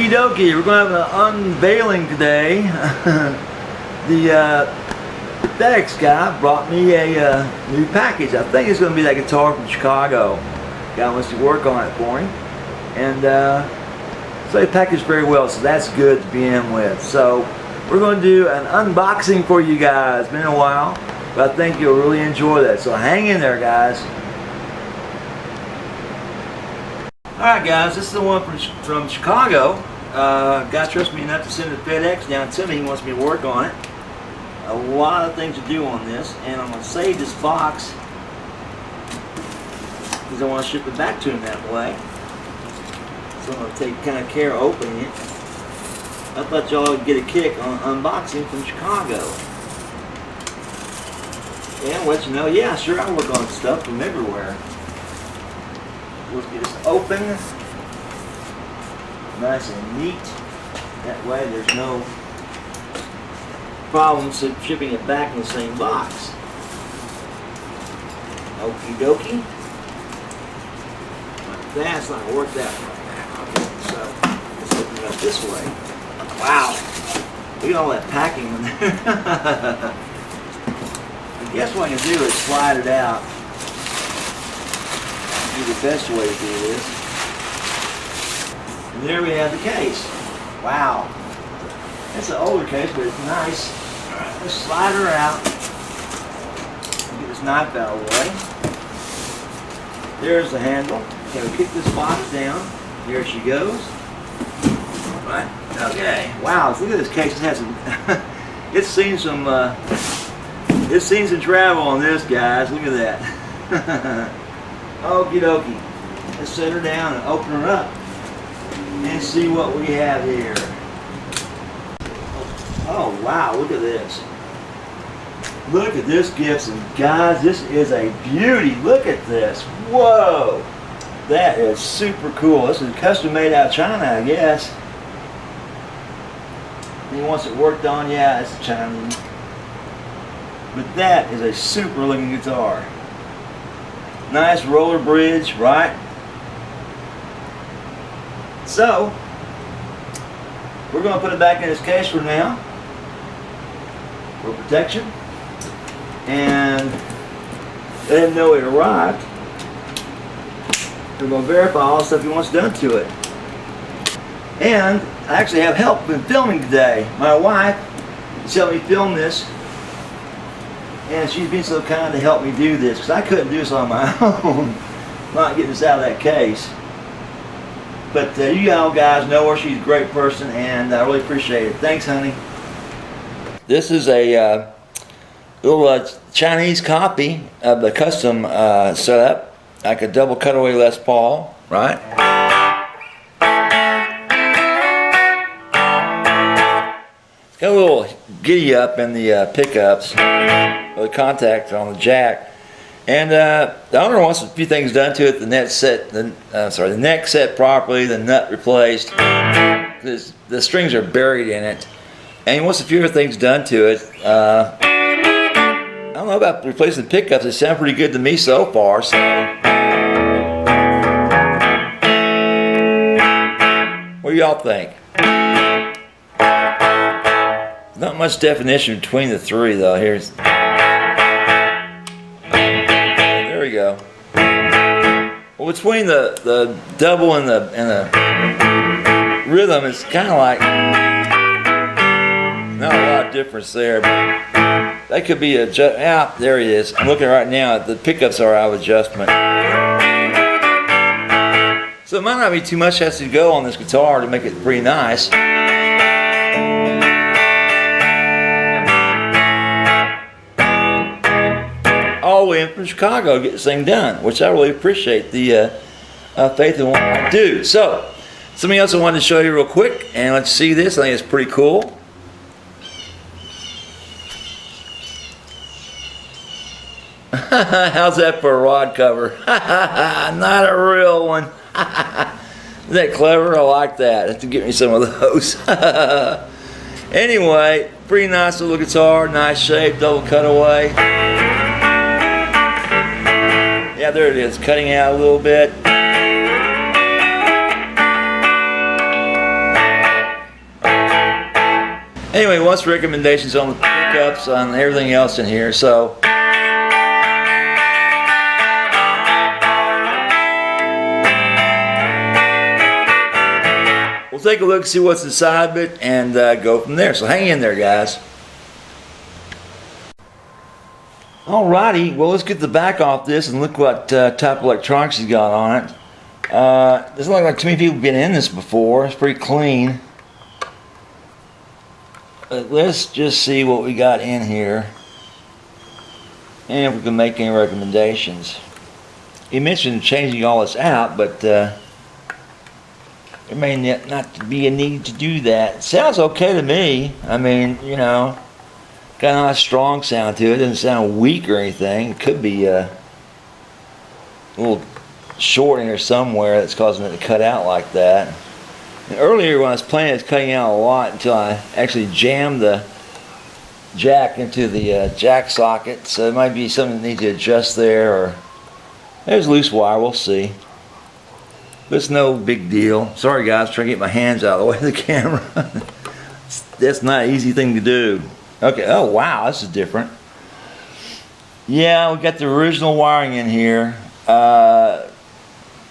Okie dokie, we're going to have an unveiling today. The FedEx guy brought me a new package. I think it's going to be that guitar from Chicago. Guy wants to work on it for him. And so they packaged very well, so that's good to begin with. So we're going to do an unboxing for you guys. It's been a while, but I think you'll really enjoy that. So hang in there, guys. Alright guys, this is the one from Chicago. Guy trusts me enough to send the FedEx down to me. He wants me to work on it. A lot of things to do on this, and I'm going to save this box because I want to ship it back to him that way. So I'm going to take kind of care of opening it. I thought y'all would get a kick on unboxing from Chicago. Yeah, I'll let you know. Yeah, sure, I work on stuff from everywhere. Let's get this open, nice and neat. That way there's no problems shipping it back in the same box. Okie dokie. That's not going to work that way. Okay, so let's open it up this way. Wow, look at all that packing in there. I guess what I can do is slide it out. Be the best way to do this. And there we have the case. Wow. It's an older case, but it's nice. Alright, let's slide her out. Get this knife out of the way. There's the handle. Okay, we'll kick this box down. There she goes. Alright, okay. Wow, look at this case. It has some it's seen some travel on this, guys. Look at that. Okie dokie. Let's set her down and open her up and see what we have here. Oh wow, look at this. Look at this gift, and guys, this is a beauty. Look at this. Whoa. That is super cool. This is custom made out of China, I guess. He wants it worked on. Yeah, it's Chinese. But that is a super looking guitar. Nice roller bridge, right? So, we're going to put it back in its case for now, for protection, and let him know it arrived. We're going to verify all the stuff he wants done to it. And I actually have help in filming today. My wife has helped me film this. And she's been so kind to help me do this, because I couldn't do this on my own, not getting this out of that case. But you all guys know her. She's a great person, and I really appreciate it. Thanks, honey. This is a little Chinese copy of the custom setup, like a double cutaway Les Paul, right? It's got a little giddy up in the pickups. The contact on the jack, and the owner wants a few things done to it. The the neck set properly, the nut replaced. The strings are buried in it, and he wants a few other things done to it. I don't know about replacing the pickups. They sound pretty good to me so far. So, what do y'all think? Not much definition between the three, though. Here's. There we go. Well, between the double and the rhythm, it's kind of like not a lot of difference there. But that could be yeah, there it is. I'm looking right now at the pickups are out of adjustment. So it might not be too much has to go on this guitar to make it pretty nice. All the way in from Chicago to get this thing done, which I really appreciate the faith in what I do. So, something else I wanted to show you real quick, and let's see this. I think it's pretty cool. How's that for a rod cover? Not a real one. Isn't that clever? I like that. I have to get me some of those. Anyway, pretty nice little guitar, nice shape, double cutaway. Yeah, there it is, cutting out a little bit. Anyway, what's recommendations on the pickups, on everything else in here? So we'll take a look, see what's inside of it, and go from there. So hang in there, guys. Alrighty, well, let's get the back off this and look what type of electronics he's got on it. Doesn't look like too many people have been in this before. It's pretty clean. But let's just see what we got in here and if we can make any recommendations. He mentioned changing all this out, but there may not be a need to do that. It sounds okay to me. I mean, you know, got a nice strong sound to it. It doesn't sound weak or anything. It could be a little short in there somewhere that's causing it to cut out like that. And earlier when I was playing, it was cutting out a lot until I actually jammed the jack into the jack socket. So it might be something that needs to adjust there, or there's loose wire. We'll see. But it's no big deal. Sorry guys, trying to get my hands out of the way of the camera. That's not an easy thing to do. Okay, oh wow, this is different. Yeah, we got the original wiring in here.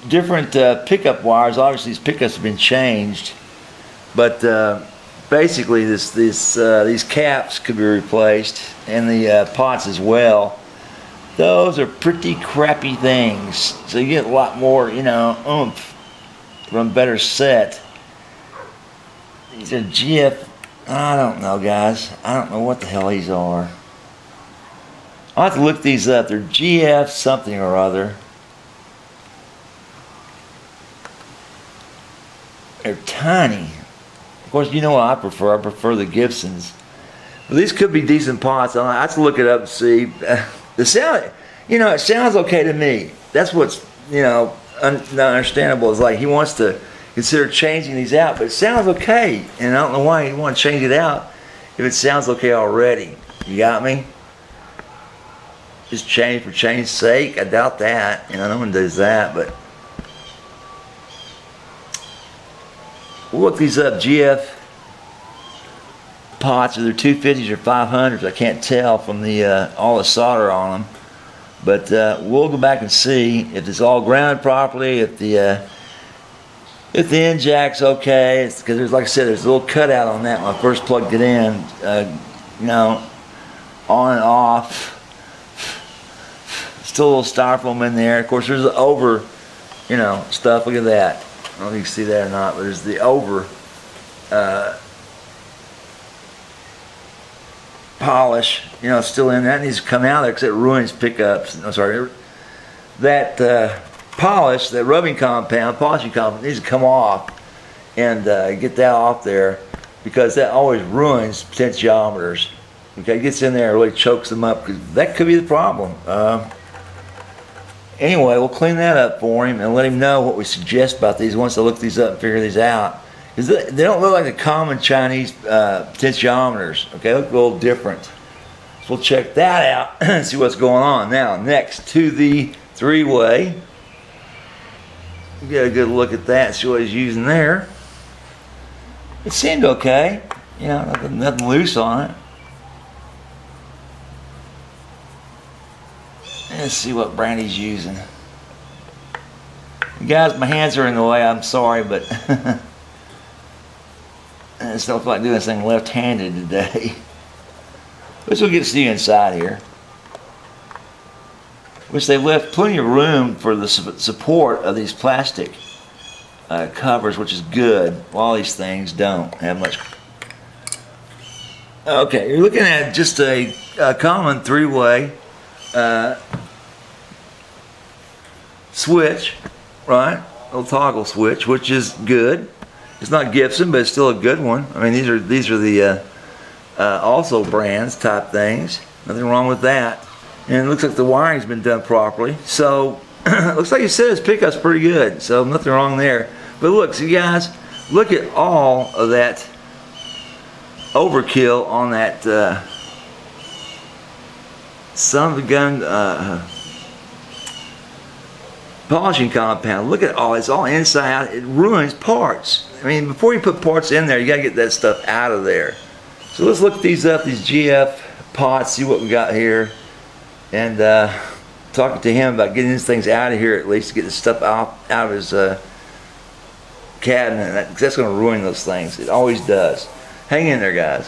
Different pickup wires. Obviously these pickups have been changed, but basically these caps could be replaced, and the pots as well. Those are pretty crappy things, so you get a lot more, you know, oomph from a better set. These are GF, I don't know guys, I don't know what the hell these are. I'll have to look these up. They're GF something or other. They're tiny. Of course, you know what I prefer. I prefer the Gibsons. But these could be decent pots. I have to look it up and see. The sound, you know, it sounds okay to me. That's what's, you know, not understandable. Is like he wants to consider changing these out, but it sounds okay. And I don't know why he'd want to change it out if it sounds okay already. You got me? Just change for change's sake? I doubt that. You know, no one does that, but we'll look these up. GF pots, are they 250s or 500s? I can't tell from the all the solder on them. But we'll go back and see if it's all grounded properly, if the end jack's okay. Because there's, like I said, there's a little cutout on that when I first plugged it in. You know, on and off. Still a little styrofoam in there. Of course, there's the over, you know, stuff. Look at that. I don't know if you can see that or not, but there's the over polish, you know, still in. That needs to come out there because it ruins pickups. No, sorry, that polish, that rubbing compound, polishing compound, needs to come off and get that off there, because that always ruins potentiometers. Okay, it gets in there and really chokes them up, because that could be the problem. Anyway, we'll clean that up for him and let him know what we suggest about these once I look these up and figure these out. Because they don't look like the common Chinese potentiometers. Okay, they look a little different. So we'll check that out and see what's going on. Now, next to the three-way. Get a good look at that and see what he's using there. It seemed okay. You know, nothing loose on it. Let's see what brand he's using. Guys, my hands are in the way. I'm sorry, but I just don't feel like doing this thing left-handed today. Let's go get to see inside here. Which they've left plenty of room for the support of these plastic covers, which is good. All these things don't have much. Okay, you're looking at just a common three-way switch, right? A little toggle switch, which is good. It's not Gibson, but it's still a good one. I mean, these are the also brands type things. Nothing wrong with that. And it looks like the wiring's been done properly. So looks like you said his pickup's pretty good. So nothing wrong there. But look, see guys, look at all of that overkill on that son of a gun polishing compound. Look at all, it's all inside out. It ruins parts. I mean, before you put parts in there, you gotta get that stuff out of there. So let's look these up, these GF pots, see what we got here, and talking to him about getting these things out of here, at least to get the stuff out of his cabinet. That's going to ruin those things. It always does. Hang in there, guys.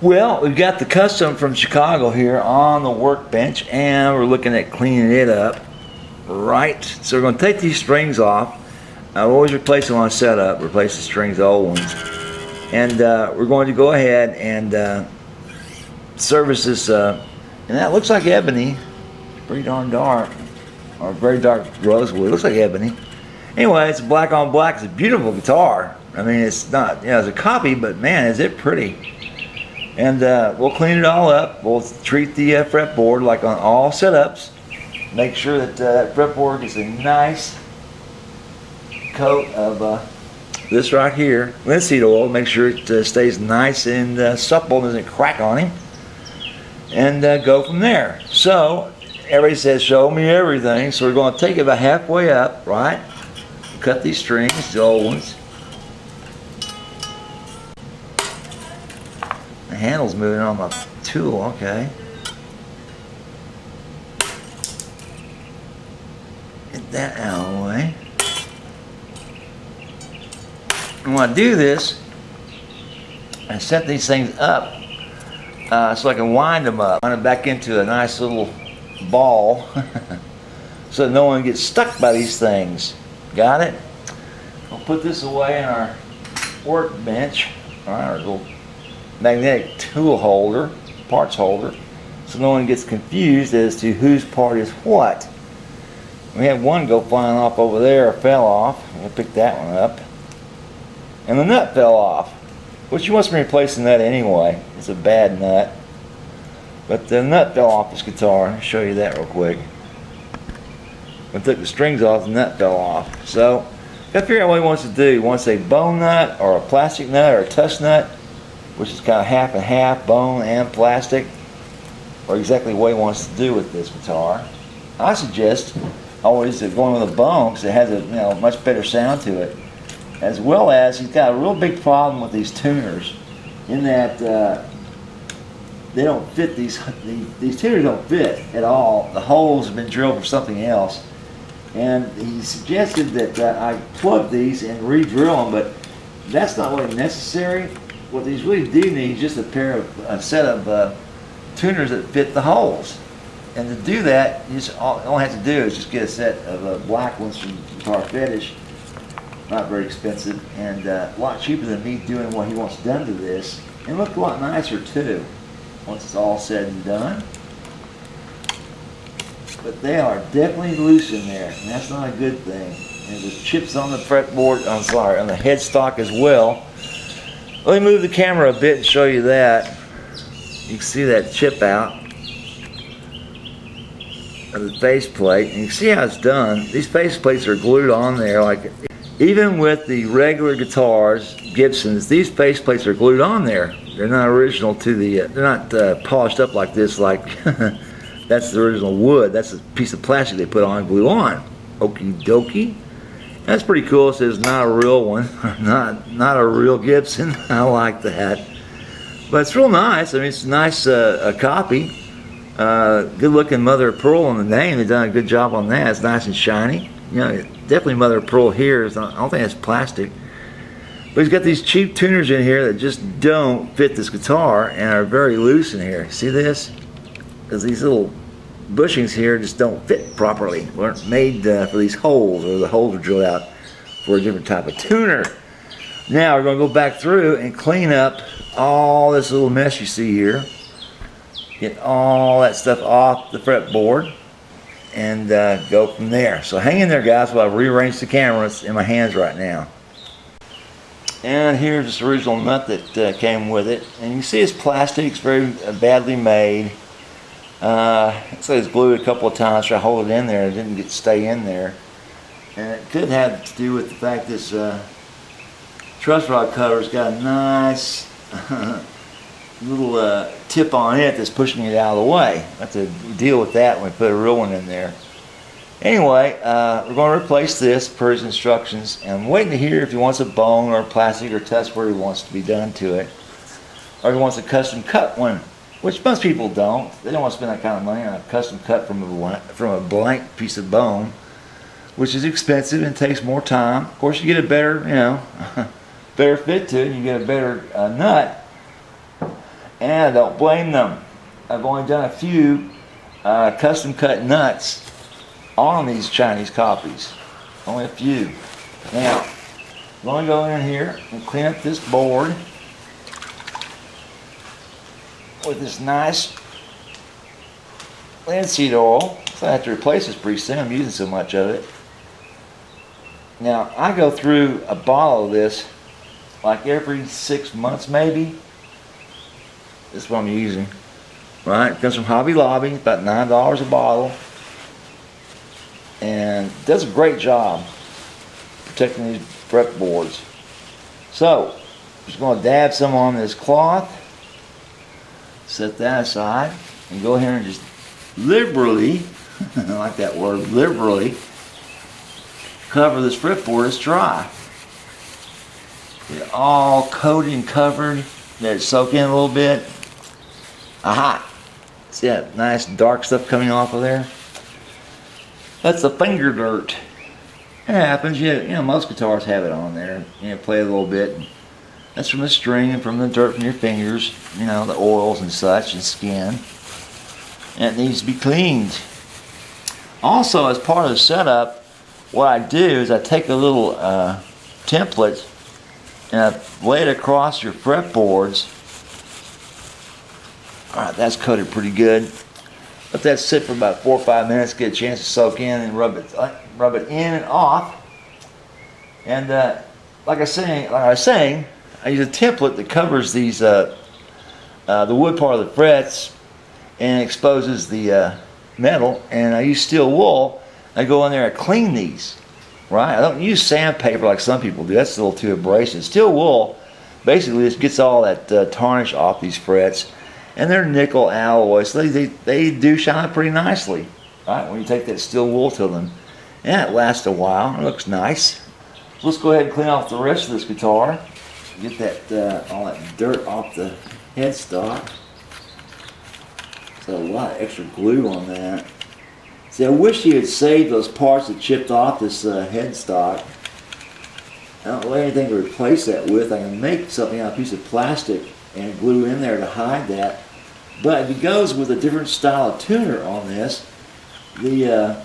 Well, we've got the custom from Chicago here on the workbench, and we're looking at cleaning it up. Right, so we're going to take these strings off. I always replace them on setup, replace the strings, the old ones. And we're going to go ahead and service this, and that looks like ebony. It's pretty darn dark, or very dark rosewood. It looks like ebony. Anyway, it's black on black. It's a beautiful guitar. I mean, it's not, you know, it's a copy, but man, is it pretty. And we'll clean it all up. We'll treat the fretboard like on all setups. Make sure that that fretboard gets a nice coat of this right here, linseed oil. Make sure it stays nice and supple, doesn't crack on him. And go from there. So everybody says, show me everything. So we're going to take it about halfway up, right? Cut these strings, the old ones. The handle's moving on my tool, okay. Get that out of the way. And when I do this, I set these things up so I can wind them up. Wind them back into a nice little ball so that no one gets stuck by these things. Got it? I'll put this away in our workbench, our little magnetic tool holder, parts holder, so no one gets confused as to whose part is what. We had one go flying off over there, or fell off. We'll pick that one up. And the nut fell off, which you must be replacing that anyway. It's a bad nut. But the nut fell off this guitar. I'll show you that real quick. When I took the strings off, the nut fell off. So, gotta figure out what he wants to do. He wants a bone nut, or a plastic nut, or a tusk nut, which is kind of half and half, bone and plastic, or exactly what he wants to do with this guitar. I suggest always going with a bone because it has a much better sound to it. As well as he's got a real big problem with these tuners, in that they don't fit. These tuners don't fit at all. The holes have been drilled for something else, and he suggested that I plug these and re-drill them, but that's not really necessary. What these really do need is just a set of tuners that fit the holes. And to do that, you just all you have to do is just get a set of black ones from Guitar Fetish. Not very expensive, and a lot cheaper than me doing what he wants done to this. And look a lot nicer too, once it's all said and done. But they are definitely loose in there, and that's not a good thing. And there's chips on the fretboard, on the headstock as well. Let me move the camera a bit and show you that. You can see that chip out of the faceplate, and you can see how it's done. These faceplates are glued on there, like even with the regular guitars, Gibsons, these faceplates are glued on there. They're not original to the, they're not polished up like this, like that's the original wood. That's a piece of plastic they put on and glue on. Okie dokie. That's pretty cool. It says not a real one, not a real Gibson. I like that. But it's real nice. I mean, it's a nice a copy. Good looking mother of pearl on the name. They've done a good job on that. It's nice and shiny. You know, definitely mother of pearl here. I don't think it's plastic. But he's got these cheap tuners in here that just don't fit this guitar and are very loose in here. See this? Because these little bushings here just don't fit properly. Weren't made for these holes, or the holes are drilled out for a different type of tuner. Now we're going to go back through and clean up all this little mess you see here. Get all that stuff off the fretboard and go from there. So hang in there, guys, while I rearrange the cameras in my hands right now. And here's this original nut that came with it. And you can see it's plastic. It's very badly made. So it's glued a couple of times to hold it in there. It didn't stay in there. And it could have to do with the fact this truss rod cover's got a nice little tip on it that's pushing it out of the way. I have to deal with that when we put a real one in there. Anyway, we're going to replace this per his instructions, and I'm waiting to hear if he wants a bone or plastic or test where he wants to be done to it, or if he wants a custom cut one, which most people don't. They don't want to spend that kind of money on a custom cut from a blank piece of bone, which is expensive and takes more time. Of course, you get a better, better fit to it. You get a better nut, and I don't blame them. I've only done a few custom cut nuts on these Chinese copies. Only a few. Now, I'm going to go in here and clean up this board with this nice linseed oil. So I have to replace this pretty soon. I'm using so much of it. Now, I go through a bottle of this like every 6 months maybe. This is what I'm using. Right? It comes from Hobby Lobby, about $9 a bottle. And does a great job protecting these fretboards. So, just going to dab some on this cloth, set that aside, and go ahead and just liberally, I like that word, liberally, cover this fretboard. It's dry. Get it all coated and covered. Let it soak in a little bit. Aha! See that nice dark stuff coming off of there? That's the finger dirt. It happens. Most guitars have it on there. Play a little bit. That's from the string and from the dirt from your fingers. The oils and such and skin. And it needs to be cleaned. Also, as part of the setup, what I do is I take a little template and I lay it across your fretboards. Alright, that's coated pretty good. Let that sit for about 4 or 5 minutes, get a chance to soak in and rub it in and off. And like I was saying, I use a template that covers these the wood part of the frets and exposes the metal. And I use steel wool. I go in there and clean these. Right? I don't use sandpaper like some people do. That's a little too abrasive. Steel wool basically just gets all that tarnish off these frets. And they're nickel alloy, so they do shine pretty nicely, right? When you take that steel wool to them, and it lasts a while. It looks nice. So let's go ahead and clean off the rest of this guitar. Get that all that dirt off the headstock. So a lot of extra glue on that. See, I wish he had saved those parts that chipped off this headstock. I don't really have anything to replace that with. I can make something out of a piece of plastic and glue in there to hide that. But if it goes with a different style of tuner on this, the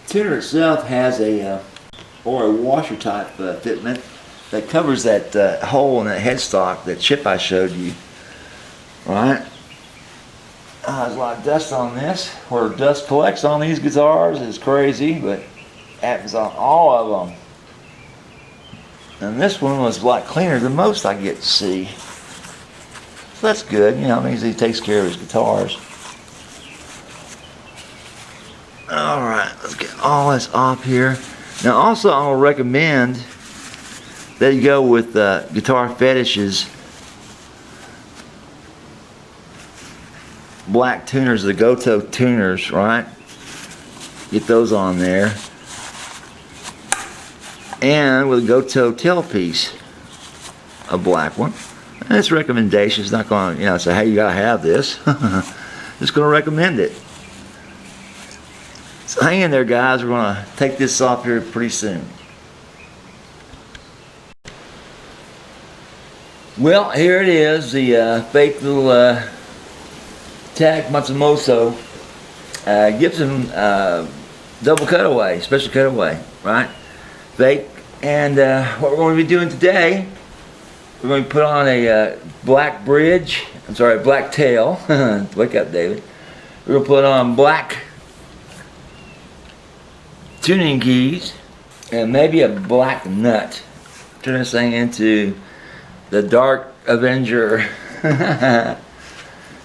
tuner itself has a washer type fitment that covers that hole in that headstock, that chip I showed you. Right? There's a lot of dust on this. Where dust collects on these guitars is crazy, but it happens on all of them. And this one was a lot cleaner than most I get to see. So that's good, it means he takes care of his guitars. Alright, let's get all this off here. Now also I'm going to recommend that you go with Guitar Fetish's black tuners, the Goto tuners, right? Get those on there. And with a Goto tailpiece, a black one. And it's a recommendation. It's not going to, say, hey, you got to have this. Just going to recommend it. So hang in there, guys. We're going to take this off here pretty soon. Well, here it is, the fake little tag Motso Gibson double cutaway, special cutaway, right? Fake. And what we're going to be doing today, we're going to put on a black bridge, black tail. Wake up, David. We're going to put on black tuning keys and maybe a black nut. Turn this thing into the Dark Avenger.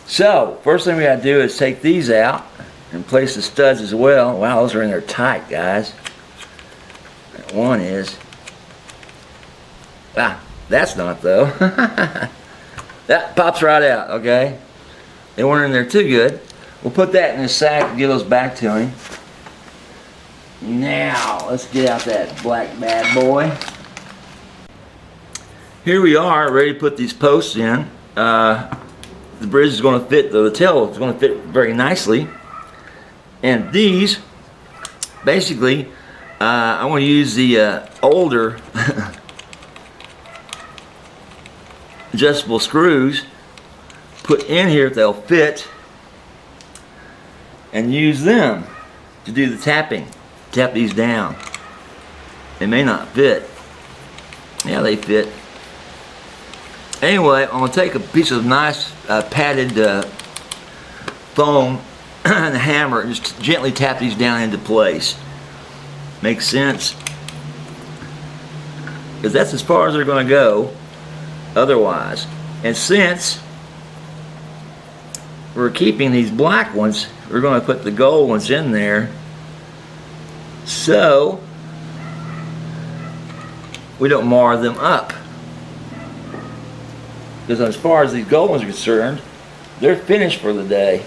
So, first thing we got to do is take these out and place the studs as well. Wow, those are in there tight, guys. That one is. Ah, that's not though. That pops right out, okay? They weren't in there too good. We'll put that in a sack and give those back to him. Now, let's get out that black bad boy. Here we are, ready to put these posts in. The bridge is going to fit, the tail is going to fit very nicely. And these, basically, I want to use the older adjustable screws, put in here if they'll fit, and use them to do the tapping. Tap these down. They may not fit. Yeah, they fit. Anyway, I'm going to take a piece of nice padded foam and a hammer and just gently tap these down into place. Makes sense? Because that's as far as they're going to go otherwise. And since we're keeping these black ones, we're going to put the gold ones in there so we don't mar them up. Because as far as these gold ones are concerned, they're finished for the day.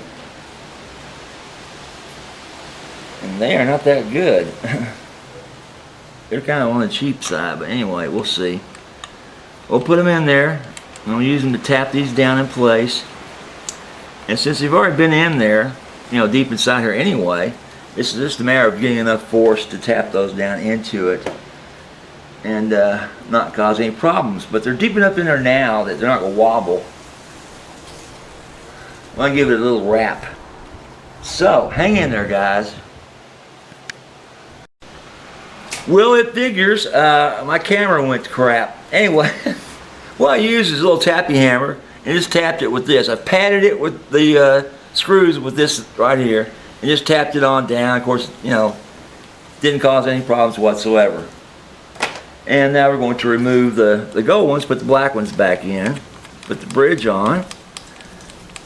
And they are not that good. They're kind of on the cheap side, but anyway, we'll see. We'll put them in there. I'm going to use them to tap these down in place. And since they've already been in there, you know, deep inside here anyway, it's just a matter of getting enough force to tap those down into it and not cause any problems. But they're deep enough in there now that they're not going to wobble. I'm going to give it a little wrap. So, hang in there, guys. Well, it figures. My camera went to crap. Anyway, what I used is a little tappy hammer and just tapped it with this. I patted it with the screws with this right here and just tapped it on down. Of course, you know, didn't cause any problems whatsoever. And now we're going to remove the gold ones, put the black ones back in, put the bridge on,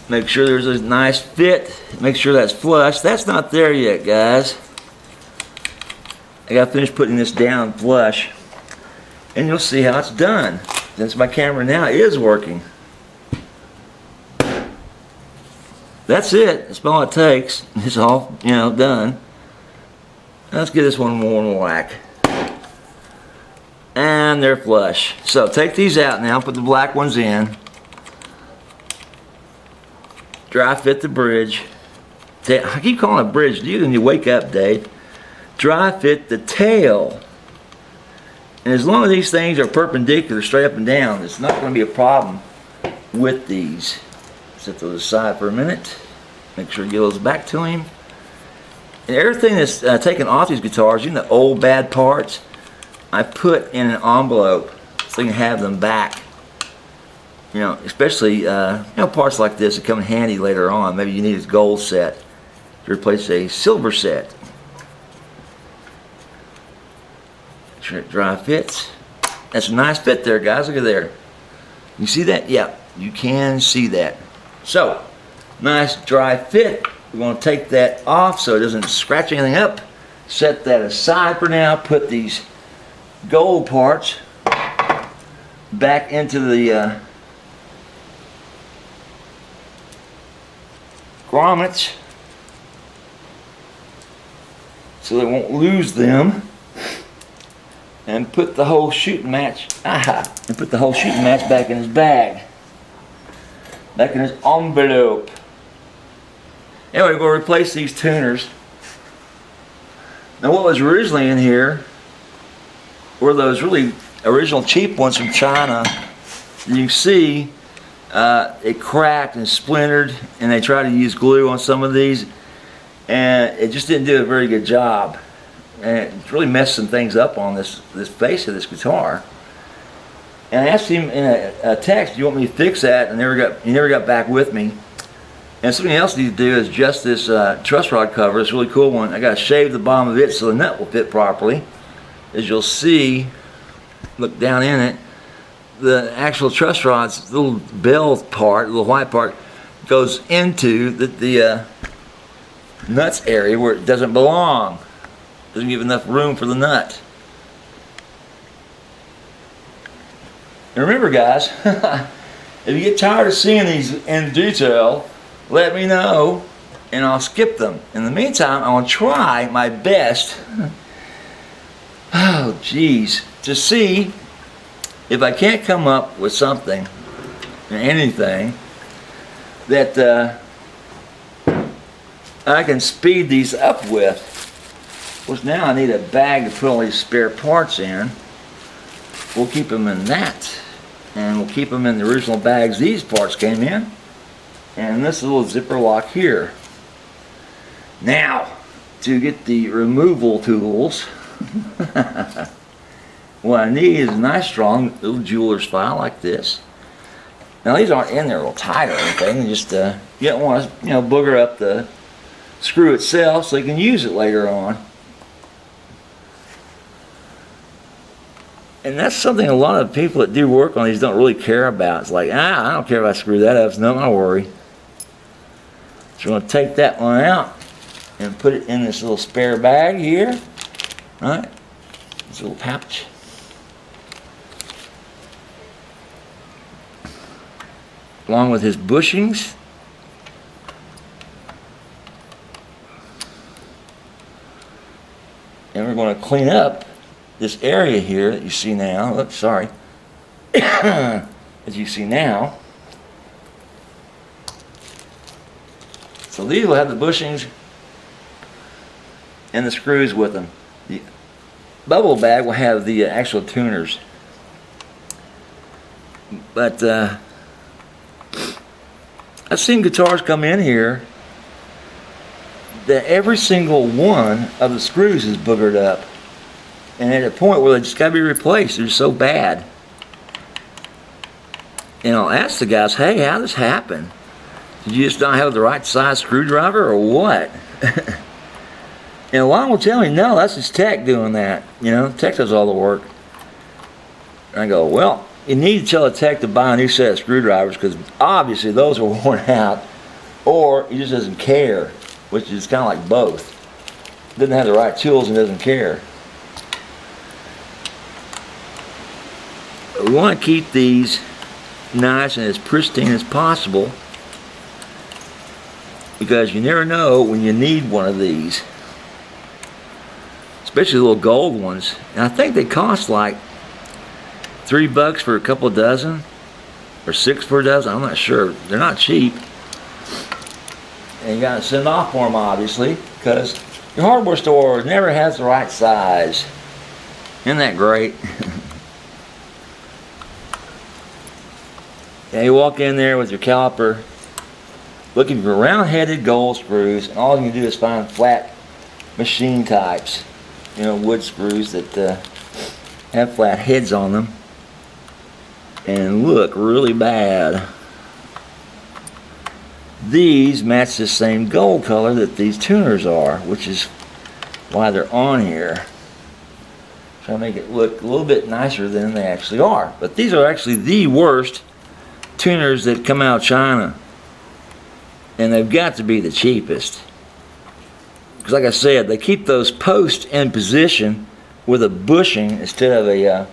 make sure there's a nice fit, make sure that's flush. That's not there yet, guys. I got to finish putting this down flush, and you'll see how it's done since my camera now is working. That's it. That's all it takes. It's all, you know, done. Let's give this one more whack. And they're flush. So take these out now, put the black ones in. Dry fit the bridge. I keep calling it a bridge. You when you wake up, Dave. Dry fit the tail. And as long as these things are perpendicular, straight up and down, it's not going to be a problem with these. Set those aside for a minute. Make sure you get those back to him. And everything that's taken off these guitars, you know, the old bad parts, I put in an envelope so you can have them back. You know, especially you know, parts like this that come in handy later on. Maybe you need a gold set to replace a silver set. Sure it dry fits. That's a nice fit there, guys. Look at there. You see that? Yeah, you can see that. So, nice dry fit. We're going to take that off so it doesn't scratch anything up. Set that aside for now. Put these gold parts back into the grommets so they won't lose them, and put the whole shooting match back in his bag, back in his envelope. Anyway, we're going to replace these tuners. Now, what was originally in here were those really original cheap ones from China. You can see it cracked and splintered, and they tried to use glue on some of these, and it just didn't do a very good job, and it really messed some things up on this face of this guitar. And I asked him in a text, "Do you want me to fix that?" And he never got back with me. And something else I need to do is adjust this truss rod cover. It's a really cool one. I got to shave the bottom of it so the nut will fit properly. As you'll see, look down in it, the actual truss rod's little bell part, the little white part, goes into the nuts area where it doesn't belong. Doesn't give enough room for the nut. And remember, guys, if you get tired of seeing these in detail, let me know. and I'll skip them. In the meantime, I'll try my best, oh geez, to see if I can't come up with something, anything, that I can speed these up with. Of course, now I need a bag to put all these spare parts in. We'll keep them in that, and we'll keep them in the original bags these parts came in, and this little zipper lock here. Now, to get the removal tools, what I need is a nice strong little jeweler's file like this. Now these aren't in there real tight or anything, they just you don't want to booger up the screw itself so you can use it later on. And that's something a lot of people that do work on these don't really care about. It's like, I don't care if I screw that up, it's not my worry. So we're going to take that one out and put it in this little spare bag here. Right? This little pouch. Along with his bushings. And we're going to clean up this area here that you see now. Oops, sorry. As you see now. So these will have the bushings and the screws with them. The bubble bag will have the actual tuners. But I've seen guitars come in here that every single one of the screws is boogered up, and at a point where they just got to be replaced. They're so bad. And I'll ask the guys, hey, how did this happen? Did you just not have the right size screwdriver or what? And a lot of them will tell me, no, that's his tech doing that. Tech does all the work. And I go, well, you need to tell a tech to buy a new set of screwdrivers because obviously those are worn out, or he just doesn't care, which is kind of like both. Doesn't have the right tools and doesn't care. But we want to keep these nice and as pristine as possible because you never know when you need one of these. Especially the little gold ones. And I think they cost like $3 for a couple dozen or $6 for a dozen. I'm not sure. They're not cheap. And you gotta send off for them obviously because your hardware store never has the right size. Isn't that great? Yeah, you walk in there with your caliper looking for round-headed gold screws, and all you can do is find flat machine types. Wood screws that have flat heads on them and look really bad. These match the same gold color that these tuners are, which is why they're on here. Trying to make it look a little bit nicer than they actually are. But these are actually the worst tuners that come out of China. And they've got to be the cheapest. Because like I said, they keep those posts in position with a bushing instead of a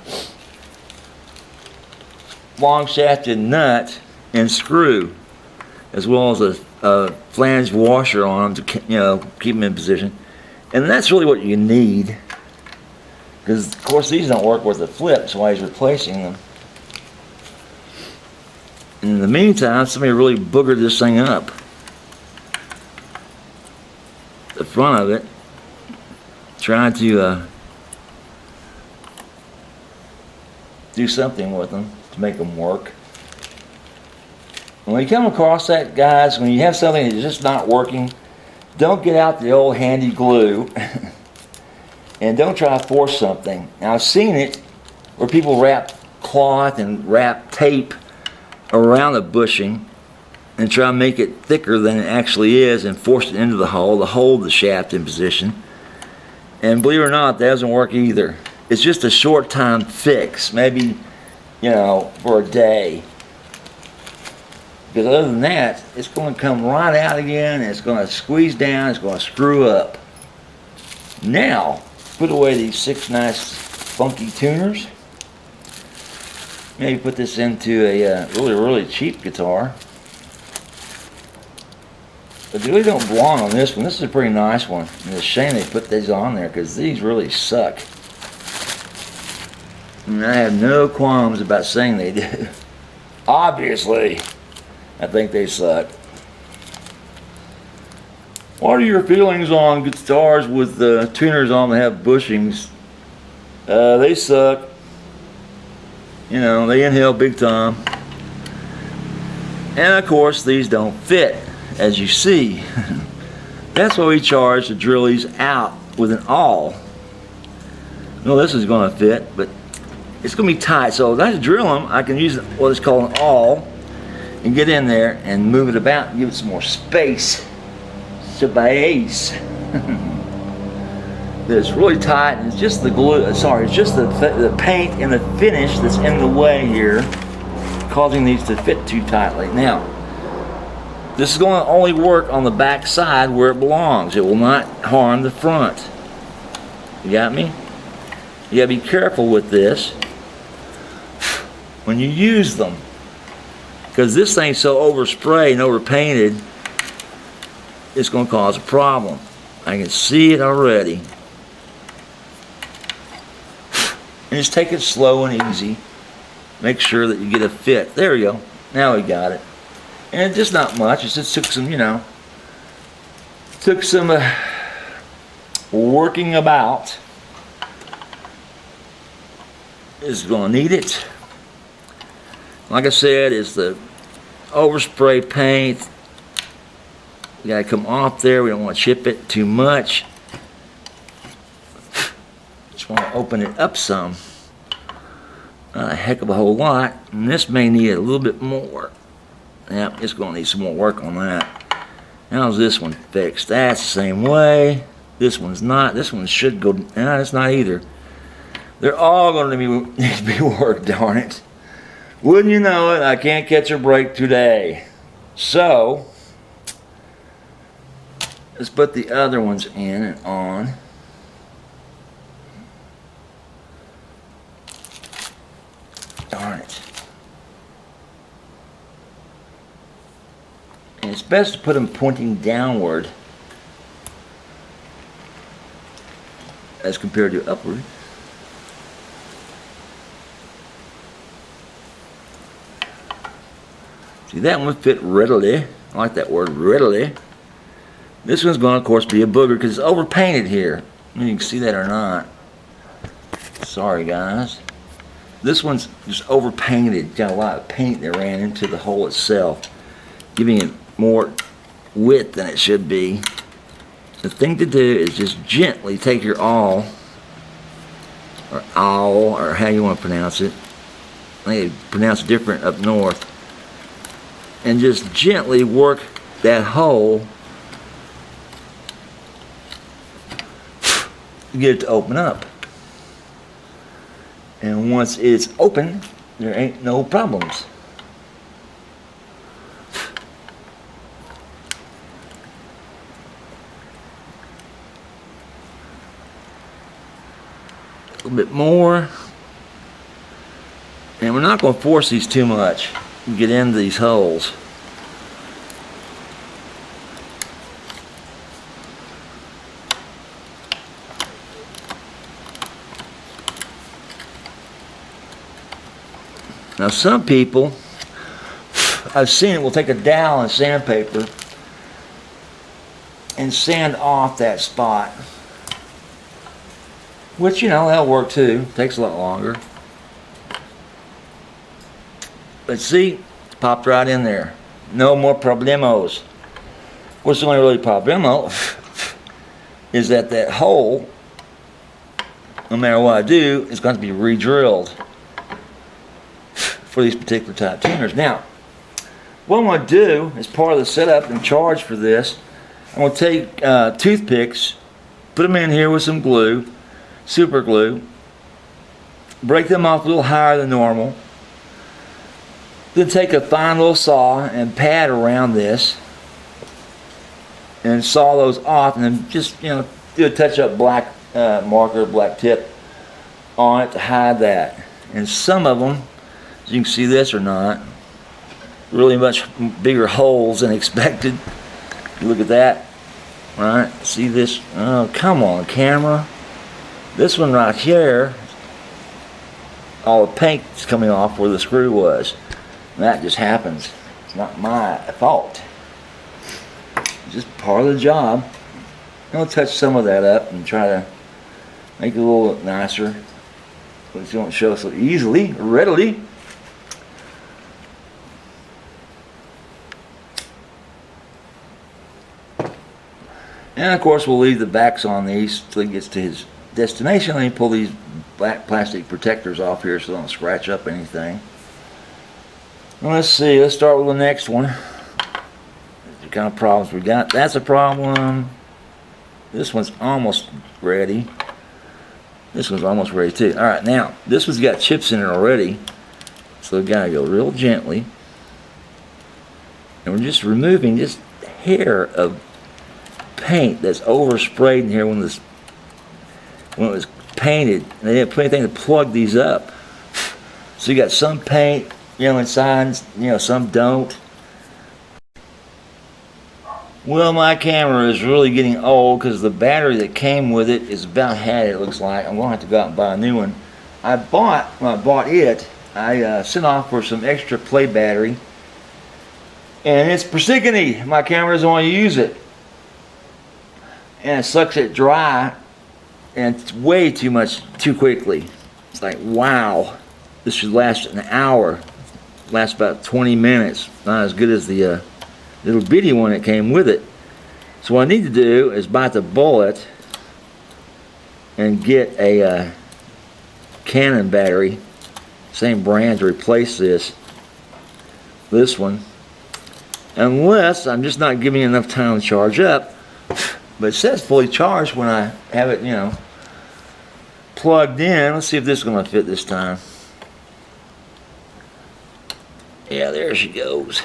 long shafted nut and screw, as well as a flange washer on them to keep them in position. And that's really what you need, because of course these don't work with the flips while he's replacing them. In the meantime, somebody really boogered this thing up. The front of it, trying to do something with them to make them work. And when you come across that, guys, when you have something that's just not working, don't get out the old handy glue and don't try to force something. Now I've seen it where people wrap cloth and wrap tape around the bushing and try to make it thicker than it actually is and force it into the hole to hold the shaft in position. And believe it or not, that doesn't work either. It's just a short time fix, maybe, for a day. Because other than that, it's going to come right out again, and it's going to squeeze down, it's going to screw up. Now, put away these 6 nice funky tuners. Maybe put this into a really, really cheap guitar. But they really don't belong on this one. This is a pretty nice one. And it's a shame they put these on there because these really suck. And I have no qualms about saying they do. Obviously, I think they suck. What are your feelings on guitars with tuners on that have bushings? They suck. You know, they inhale big time. And of course, these don't fit, as you see. That's why we charge to drill these out with an awl. No, this is going to fit, but it's going to be tight. So if I drill them, I can use what is called an awl and get in there and move it about and give it some more space. Space. It's really tight, and it's just the glue. Sorry, it's just the paint and the finish that's in the way here, causing these to fit too tightly. Now, this is going to only work on the back side where it belongs. It will not harm the front. You got me? You got to be careful with this when you use them, because this thing's so oversprayed and overpainted, it's going to cause a problem. I can see it already. And just take it slow and easy. Make sure that you get a fit. There you go. Now we got it. And it's just not much. It just took some, working about. Is going to need it. Like I said, it's the overspray paint. We got to come off there. We don't want to chip it too much. Just want to open it up some. Not a heck of a whole lot. And this may need a little bit more. Yep, it's going to need some more work on that. How's this one fixed? That's the same way. This one's not. This one should go. No, it's not either. They're all going to need to be worked, darn it. Wouldn't you know it, I can't catch a break today. So, let's put the other ones in and on. Darn it. And it's best to put them pointing downward as compared to upward. See, that one fit readily. I like that word, readily. This one's going to, of course, be a booger because it's overpainted here. I mean, you can see that or not. Sorry, guys. This one's just overpainted. Got a lot of paint that ran into the hole itself, giving it more width than it should be. The thing to do is just gently take your awl, or owl, or how you want to pronounce it. I think they pronounce it different up north. And just gently work that hole to get it to open up. And once it's open, there ain't no problems. A little bit more. And we're not going to force these too much. Get into these holes. Now some people, I've seen it, will take a dowel and sandpaper and sand off that spot. Which, that'll work too. Takes a lot longer. But see, popped right in there. No more problemos. What's the only really problemo is that hole, no matter what I do, is going to be re-drilled for these particular type tuners. Now, what I'm going to do as part of the setup and charge for this, I'm going to take toothpicks, put them in here with some glue, super glue, break them off a little higher than normal. Then take a fine little saw and pad around this and saw those off, and then just do a touch-up black marker, black tip on it to hide that. And some of them, as you can see this or not, really much bigger holes than expected. Look at that. All right, see this? Oh, come on, camera. This one right here, all the paint's coming off where the screw was. And that just happens. It's not my fault. It's just part of the job. I'll touch some of that up and try to make it a little nicer, but it won't show so easily, readily. And of course we'll leave the backs on these till he gets to his destination. Let me pull these black plastic protectors off here so they don't scratch up anything. Well, let's see, let's start with the next one. The kind of problems we got. That's a problem. This one's almost ready. This one's almost ready too. Alright, now this one's got chips in it already, so we gotta go real gently. And we're just removing this hair of paint that's oversprayed in here when it was painted. And they didn't put anything to plug these up. So you got some paint, inside, some don't. Well, my camera is really getting old because the battery that came with it is about had it looks like. I'm going to have to go out and buy a new one. When I bought it, I sent off for some extra play battery. And it's persicony. My camera doesn't want to use it. And it sucks it dry. And it's way too much, too quickly. It's like, wow. This should last an hour. Lasts about 20 minutes. Not as good as the little bitty one that came with it. So what I need to do is bite the bullet and get a Canon battery, same brand, to replace this one, unless I'm just not giving it enough time to charge up. But it says fully charged when I have it, plugged in. Let's see if this is going to fit this time. Yeah, there she goes.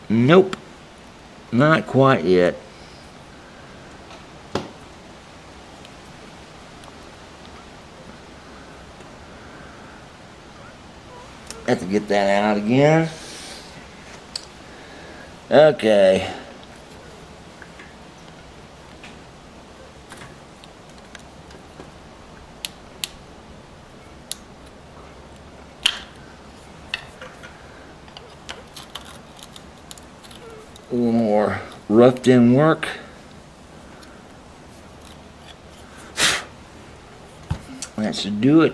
Nope, not quite yet. Have to get that out again. Okay. A little more roughed in work. That should do it.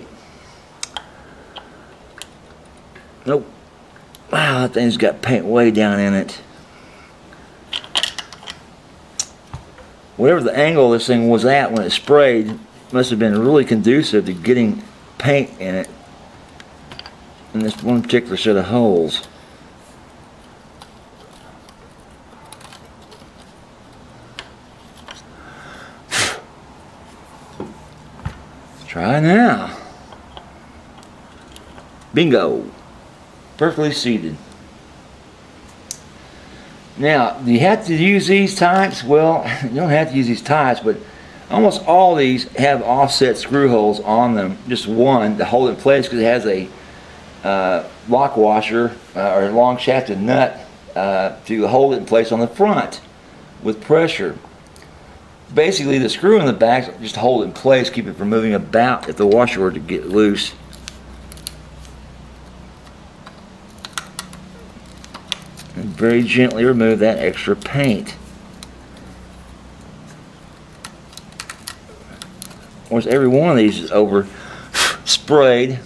Nope. Wow, that thing's got paint way down in it. Whatever the angle this thing was at when it sprayed must have been really conducive to getting paint in it in this one particular set of holes. Try now. Bingo. Perfectly seated. Now, do you have to use these types? Well, you don't have to use these types, but almost all these have offset screw holes on them. Just one to hold it in place because it has a lock washer or a long shafted nut to hold it in place on the front with pressure. Basically, the screw in the back just hold it in place, keep it from moving about if the washer were to get loose. And very gently remove that extra paint. Of course, every one of these is over sprayed.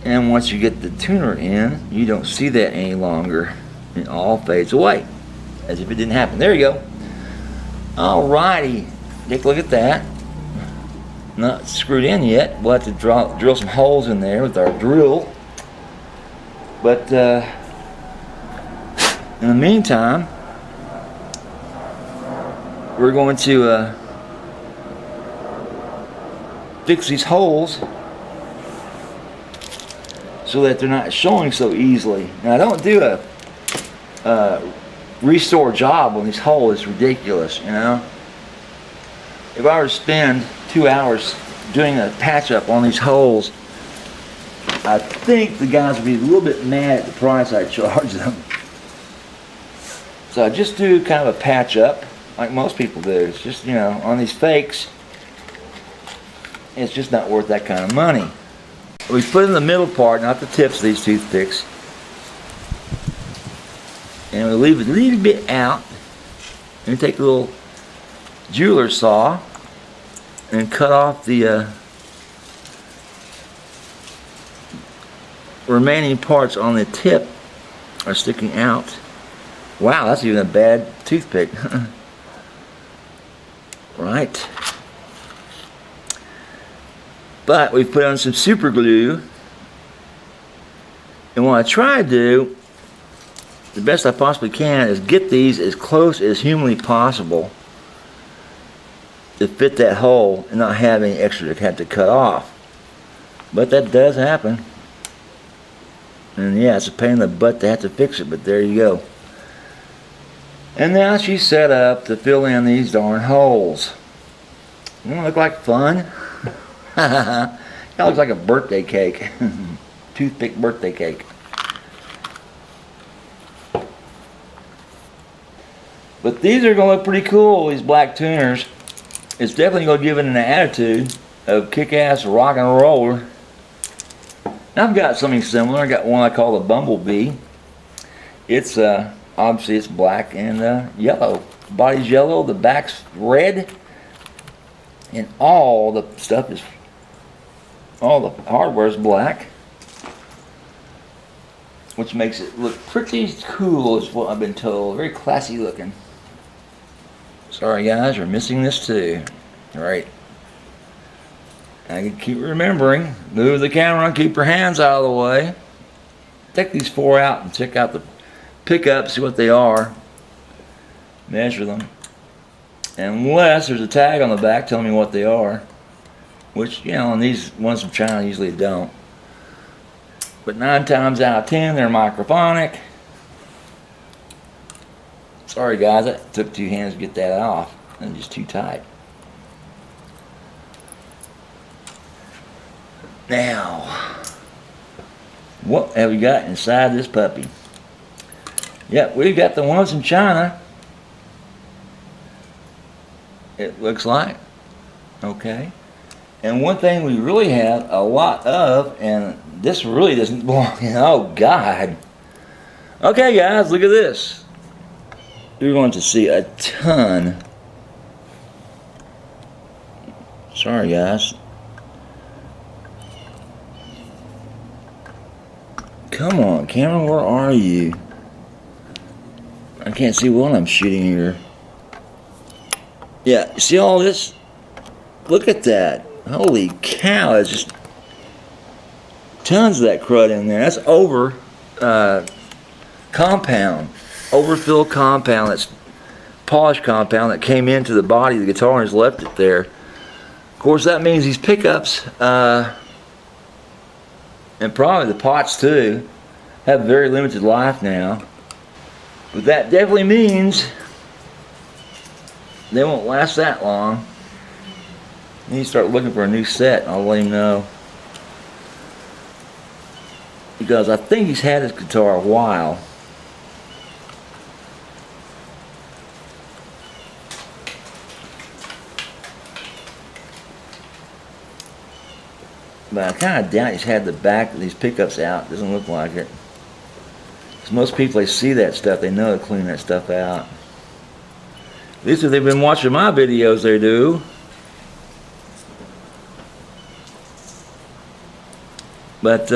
And once you get the tuner in, you don't see that any longer. It all fades away, as if it didn't happen. There you go. Alrighty, take a look at that. Not screwed in yet. We'll have to drill some holes in there with our drill. But in the meantime, we're going to fix these holes so that they're not showing so easily. Now, I don't do a restore job on these holes. It's ridiculous, If I were to spend 2 hours doing a patch up on these holes, I think the guys will be a little bit mad at the price I charge them. So I just do kind of a patch up, like most people do. It's just, you know, on these fakes, it's just not worth that kind of money. We put in the middle part, not the tips of these toothpicks. And we leave a little bit out. And we take a little jeweler's saw and cut off the remaining parts on the tip are sticking out. Wow, that's even a bad toothpick. Right. But we've put on some super glue. And what I try to do, the best I possibly can, is get these as close as humanly possible to fit that hole and not have any extra to have to cut off. But that does happen. And yeah, it's a pain in the butt to have to fix it, but there you go. And now she's set up to fill in these darn holes. Doesn't it look like fun? That looks like a birthday cake. Toothpick birthday cake. But these are going to look pretty cool, these black tuners. It's definitely going to give it an attitude of kick-ass rock and roller. I've got something similar. I got one I call the Bumblebee. It's obviously it's black and yellow. The body's yellow, the back's red, and all the stuff is, all the hardware is black, which makes it look pretty cool, is what I've been told. Very classy looking. Sorry guys, you're missing this too. All right. I can keep remembering, move the camera and keep your hands out of the way. Take these four out and check out the pickups, see what they are. Measure them. Unless there's a tag on the back telling me what they are. Which, you know, on these ones from China usually don't. But 9 times out of 10 they're microphonic. Sorry guys, that took 2 hands to get that off. And just too tight. Now, what have we got inside this puppy? Yep, we've got the ones from China. It looks like. Okay. And one thing we really have a lot of, and this really doesn't belong in, oh God. Okay guys, look at this. You're going to see a ton. Sorry guys. Come on, camera, where are you? I can't see what I'm shooting here. Yeah, you see all this? Look at that. Holy cow, there's just tons of that crud in there. That's over compound. Overfill compound. That's polished compound that came into the body of the guitar and has left it there. Of course, that means these pickups, and probably the pots too, have very limited life now. But that definitely means they won't last that long. You need to start looking for a new set. I'll let him know. Because I think he's had his guitar a while. But I kind of doubt he's had the back of these pickups out. Doesn't look like it. Because most people, they see that stuff, they know to clean that stuff out. At least if they've been watching my videos, they do. But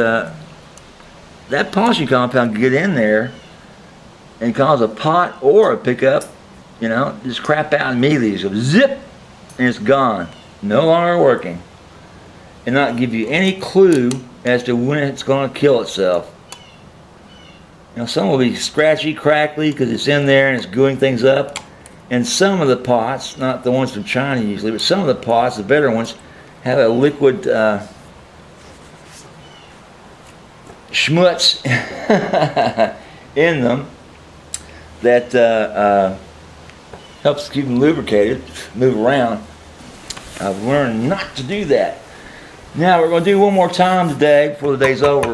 that polishing compound can get in there and cause a pot or a pickup, you know, just crap out immediately. Just go zip, and it's gone. No longer working. And not give you any clue as to when it's going to kill itself. You know, some will be scratchy, crackly because it's in there and it's gooing things up. And some of the pots, not the ones from China usually, but some of the pots, the better ones, have a liquid schmutz in them that helps keep them lubricated, move around. I've learned not to do that. Now we're going to do one more time today before the day's over.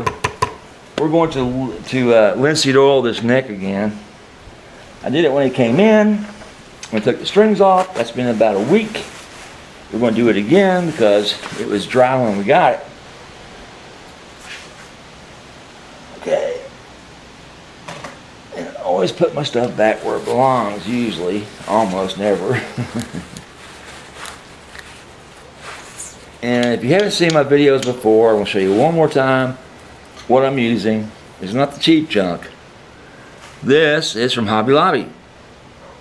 We're going to linseed oil this neck again. I did it when it came in. I took the strings off. That's been about a week. We're going to do it again because it was dry when we got it. Okay. And I always put my stuff back where it belongs, usually. Almost never. And if you haven't seen my videos before, I'm going to show you one more time what I'm using. It's not the cheap junk. This is from Hobby Lobby.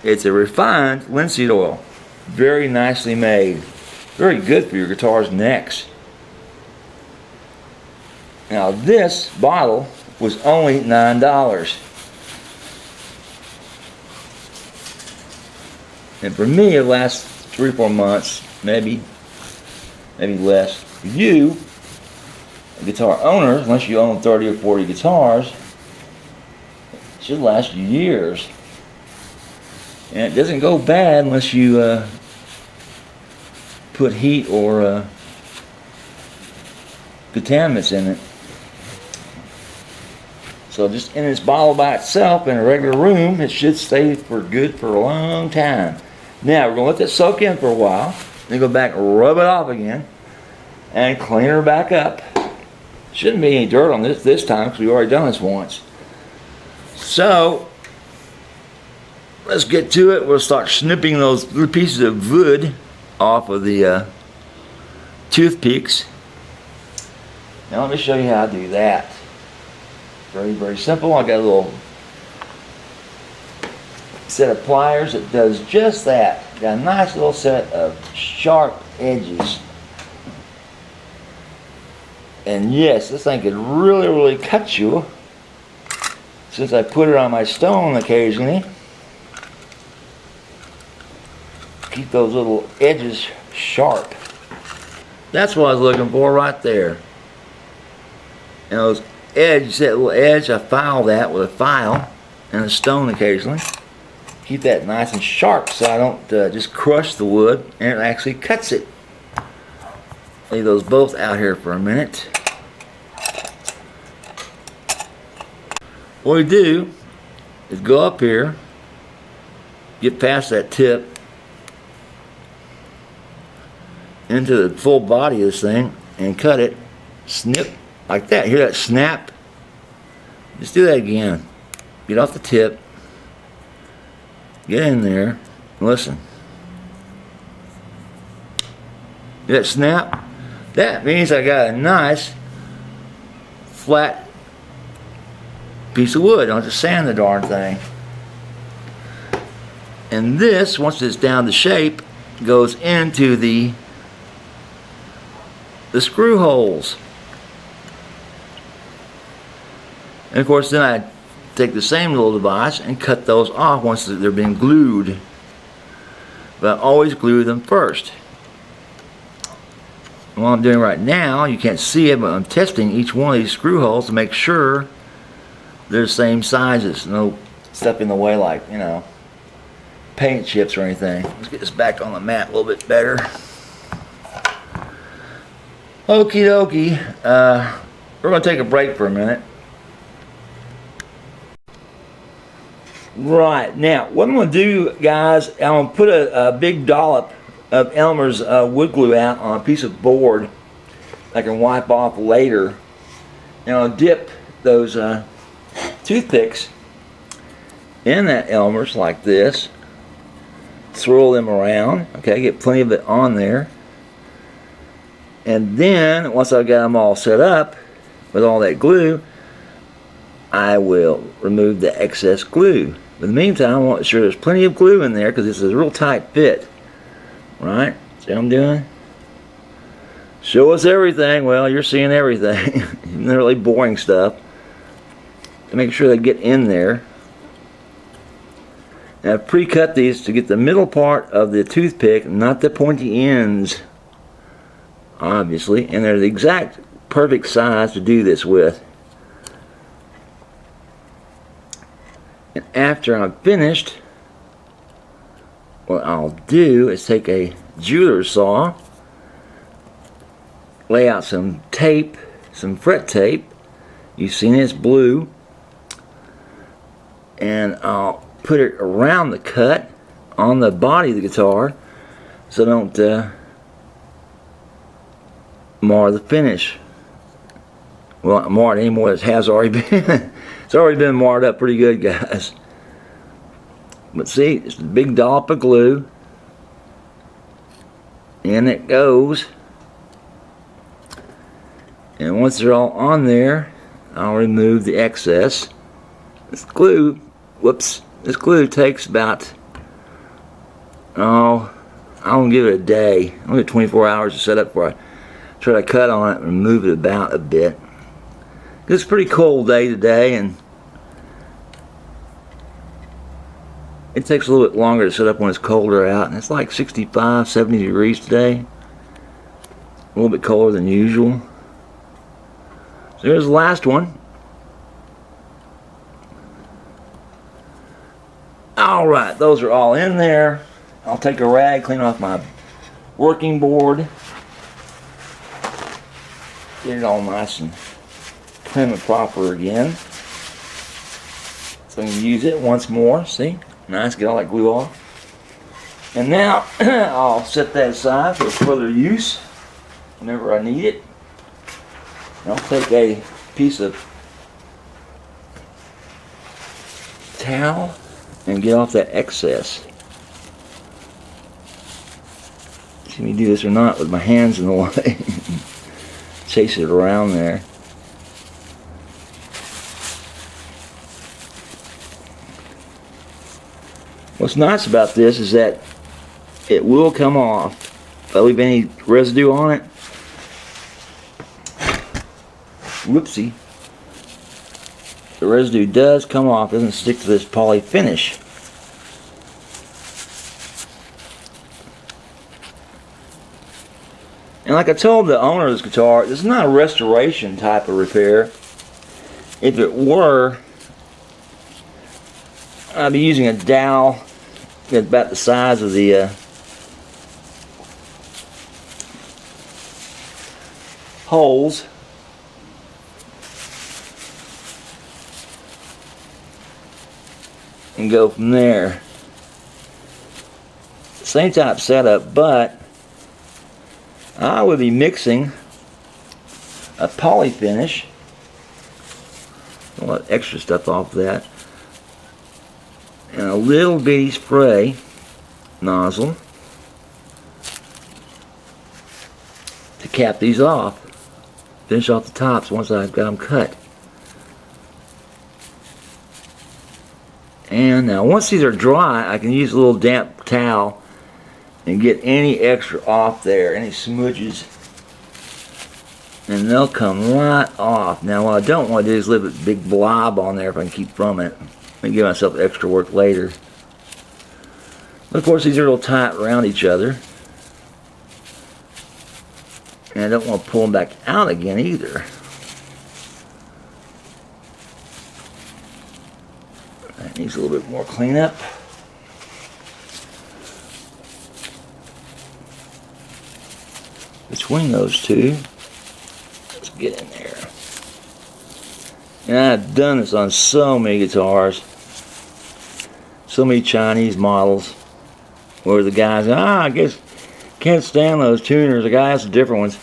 It's a refined linseed oil. Very nicely made. Very good for your guitar's necks. Now this bottle was only $9. And for me it lasts 3 or 4 months, maybe less. For you, a guitar owner, unless you own 30 or 40 guitars, it should last you years. And it doesn't go bad unless you put heat or contaminants in it. So just in this bottle by itself in a regular room, it should stay for good for a long time. Now we're going to let this soak in for a while. Then go back and rub it off again and clean her back up. Shouldn't be any dirt on this time because we've already done this once. So let's get to it. We'll start snipping those little pieces of wood off of the toothpicks. Now let me show you how to do that. Very, very simple. I got a little set of pliers that does just that. Got a nice little set of sharp edges. And yes, this thing could really, really cut you. Since I put it on my stone occasionally, keep those little edges sharp. That's what I was looking for right there. And those edges, that little edge, I file that with a file and a stone occasionally. Keep that nice and sharp so I don't just crush the wood and it actually cuts it. Leave those both out here for a minute. What we do is go up here, get past that tip into the full body of this thing and cut it, snip like that. Hear that snap? Just do that again. Get off the tip, get in there, and listen. Hear that snap? That means I got a nice flat piece of wood. I don't just sand the darn thing. And this, once it's down to shape, goes into the screw holes. And of course then I take the same little device and cut those off once they're being glued. But I always glue them first. And what I'm doing right now, you can't see it, but I'm testing each one of these screw holes to make sure they're the same sizes. No stuff in the way like, you know, paint chips or anything. Let's get this back on the mat a little bit better. Okie dokie. We're going to take a break for a minute. Right, now what I'm going to do, guys, I'm going to put a big dollop of Elmer's wood glue out on a piece of board I can wipe off later. And I'll dip those toothpicks in that Elmer's like this. Swirl them around. Okay, get plenty of it on there. And then, once I've got them all set up with all that glue, I will remove the excess glue. But in the meantime, I want to make sure there's plenty of glue in there because this is a real tight fit. Right? See what I'm doing? Show us everything. Well, you're seeing everything. Not really boring stuff. To make sure they get in there. And I've pre-cut these to get the middle part of the toothpick, not the pointy ends, obviously. And they're the exact perfect size to do this with. And after I'm finished, what I'll do is take a jeweler's saw lay out some tape, some fret tape. You've seen it, it's blue. And I'll put it around the cut on the body of the guitar so don't mar the finish. Well, not marred anymore, it has already been. It's already been marred up pretty good, guys. But see, it's a big dollop of glue. In it goes. And once they're all on there, I'll remove the excess. This glue, whoops, this glue takes about, I'll give it a day. I'll give it 24 hours to set up before I try to cut on it and move it about a bit. It's a pretty cold day today, and it takes a little bit longer to set up when it's colder out, and it's like 65, 70 degrees today. A little bit colder than usual. So here's the last one. Alright, those are all in there. I'll take a rag, clean off my working board. Get it all nice and prim and proper again. So I can use it once more. See? Nice, get all that glue off. And now I'll set that aside for further use whenever I need it. And I'll take a piece of towel and get off that excess. See me do this or not with my hands in the way. Chase it around there. What's nice about this is that it will come off. If I leave any residue on it, whoopsie, the residue does come off, doesn't stick to this poly finish. And like I told the owner of this guitar, this is not a restoration type of repair. If it were, I'd be using a dowel about the size of the holes. And go from there. Same type setup, but I would be mixing a poly finish. A lot of extra stuff off that. And a little bitty spray nozzle to cap these off. Finish off the tops once I've got them cut. And now once these are dry, I can use a little damp towel and get any extra off there, any smudges, and they'll come right off. Now what I don't want to do is leave a big blob on there if I can keep from it. And give myself extra work later. But of course these are a little tight around each other. And I don't want to pull them back out again either. That needs a little bit more cleanup. Between those two, let's get in there. And I've done this on so many guitars, so many Chinese models, where the guys, I guess can't stand those tuners. The guy has some different ones.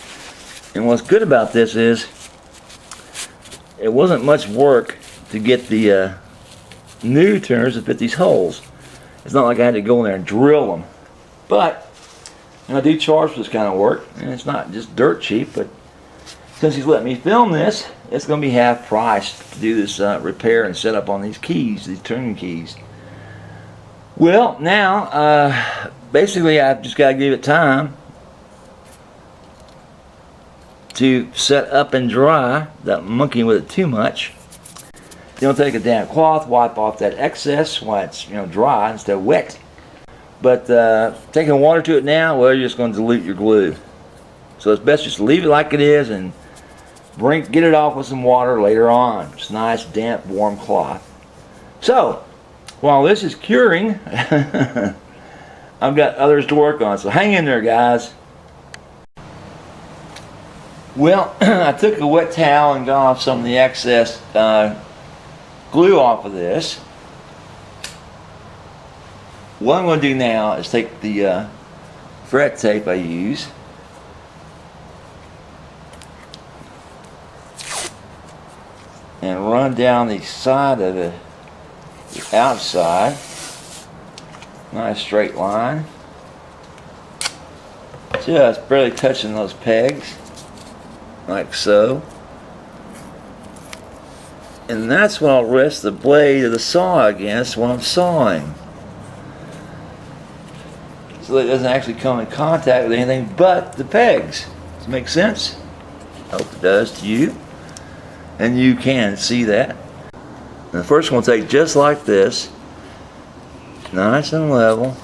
And what's good about this is, it wasn't much work to get the new tuners to fit these holes. It's not like I had to go in there and drill them. But I do charge for this kind of work, and it's not just dirt cheap, but since he's letting me film this, it's going to be half price to do this repair and setup on these keys, these tuning keys. Well, now, basically I've just got to give it time to set up and dry, without monkeying with it too much. Then I'll take a damp cloth, wipe off that excess while it's dry instead of wet. But taking water to it now, well, you're just going to dilute your glue. So it's best just leave it like it is and get it off with some water later on. Just nice, damp, warm cloth. So, while this is curing, I've got others to work on. So hang in there, guys. Well, I took a wet towel and got off some of the excess glue off of this. What I'm going to do now is take the fret tape I use and run down the side of the outside. Nice straight line. Just barely touching those pegs, like so. And that's what I'll rest the blade of the saw against when I'm sawing, so that it doesn't actually come in contact with anything but the pegs. Does it make sense? I hope it does to you. And you can see that. And the first one will take just like this, nice and level.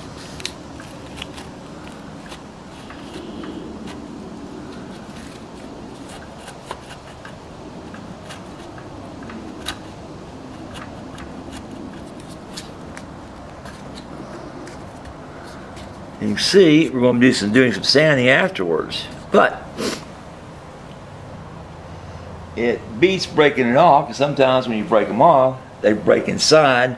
You can see we're going to do doing some sanding afterwards, but it beats breaking it off, because sometimes when you break them off, they break inside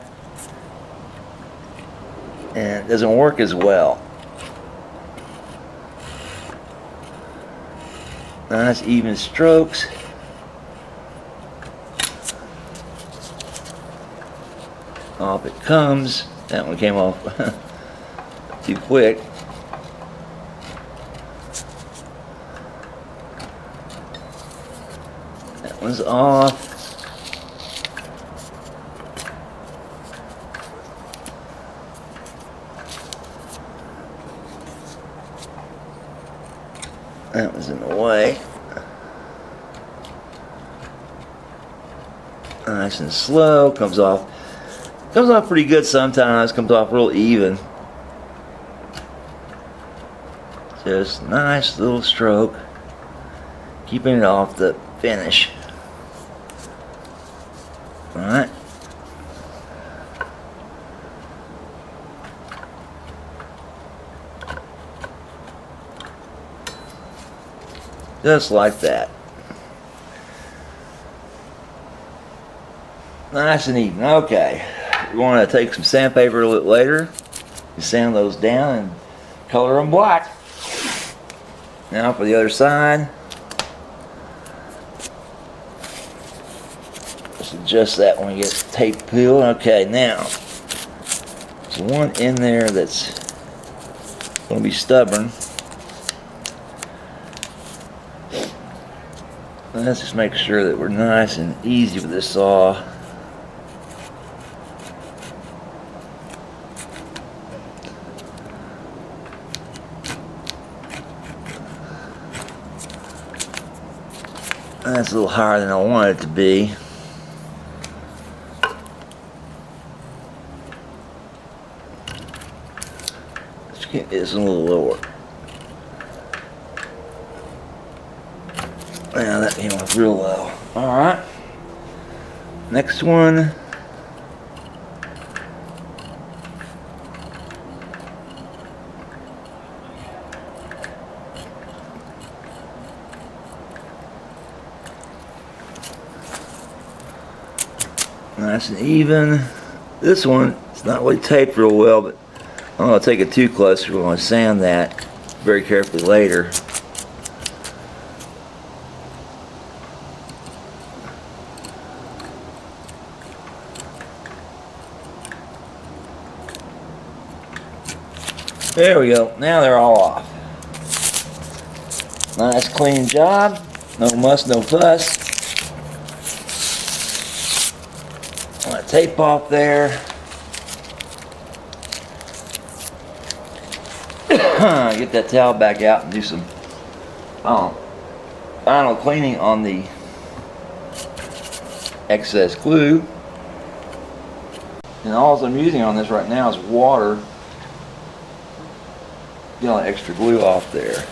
and it doesn't work as well. Nice even strokes. Off it comes. That one came off too quick. That one's off. That was in the way. Nice and slow. Comes off pretty good sometimes. Comes off real even. Just nice little stroke, keeping it off the finish. Alright. Just like that. Nice and even. Okay. We're going to take some sandpaper a little later. You sand those down and color them black. Now for the other side. Just adjust that when we get tape peeled. Okay, now there's one in there that's going to be stubborn. Let's just make sure that we're nice and easy with this saw. That's a little higher than I want it to be. Let's get this a little lower. Now that came off real low. Alright. Next one. Nice and even. This one, it's not really taped real well, but I'm going to take it too close. We're going to sand that very carefully later. There we go. Now they're all off. Nice clean job. No muss, no fuss. Tape off there. Get that towel back out and do some final cleaning on the excess glue. And all I'm using on this right now is water. Get all the extra glue off there.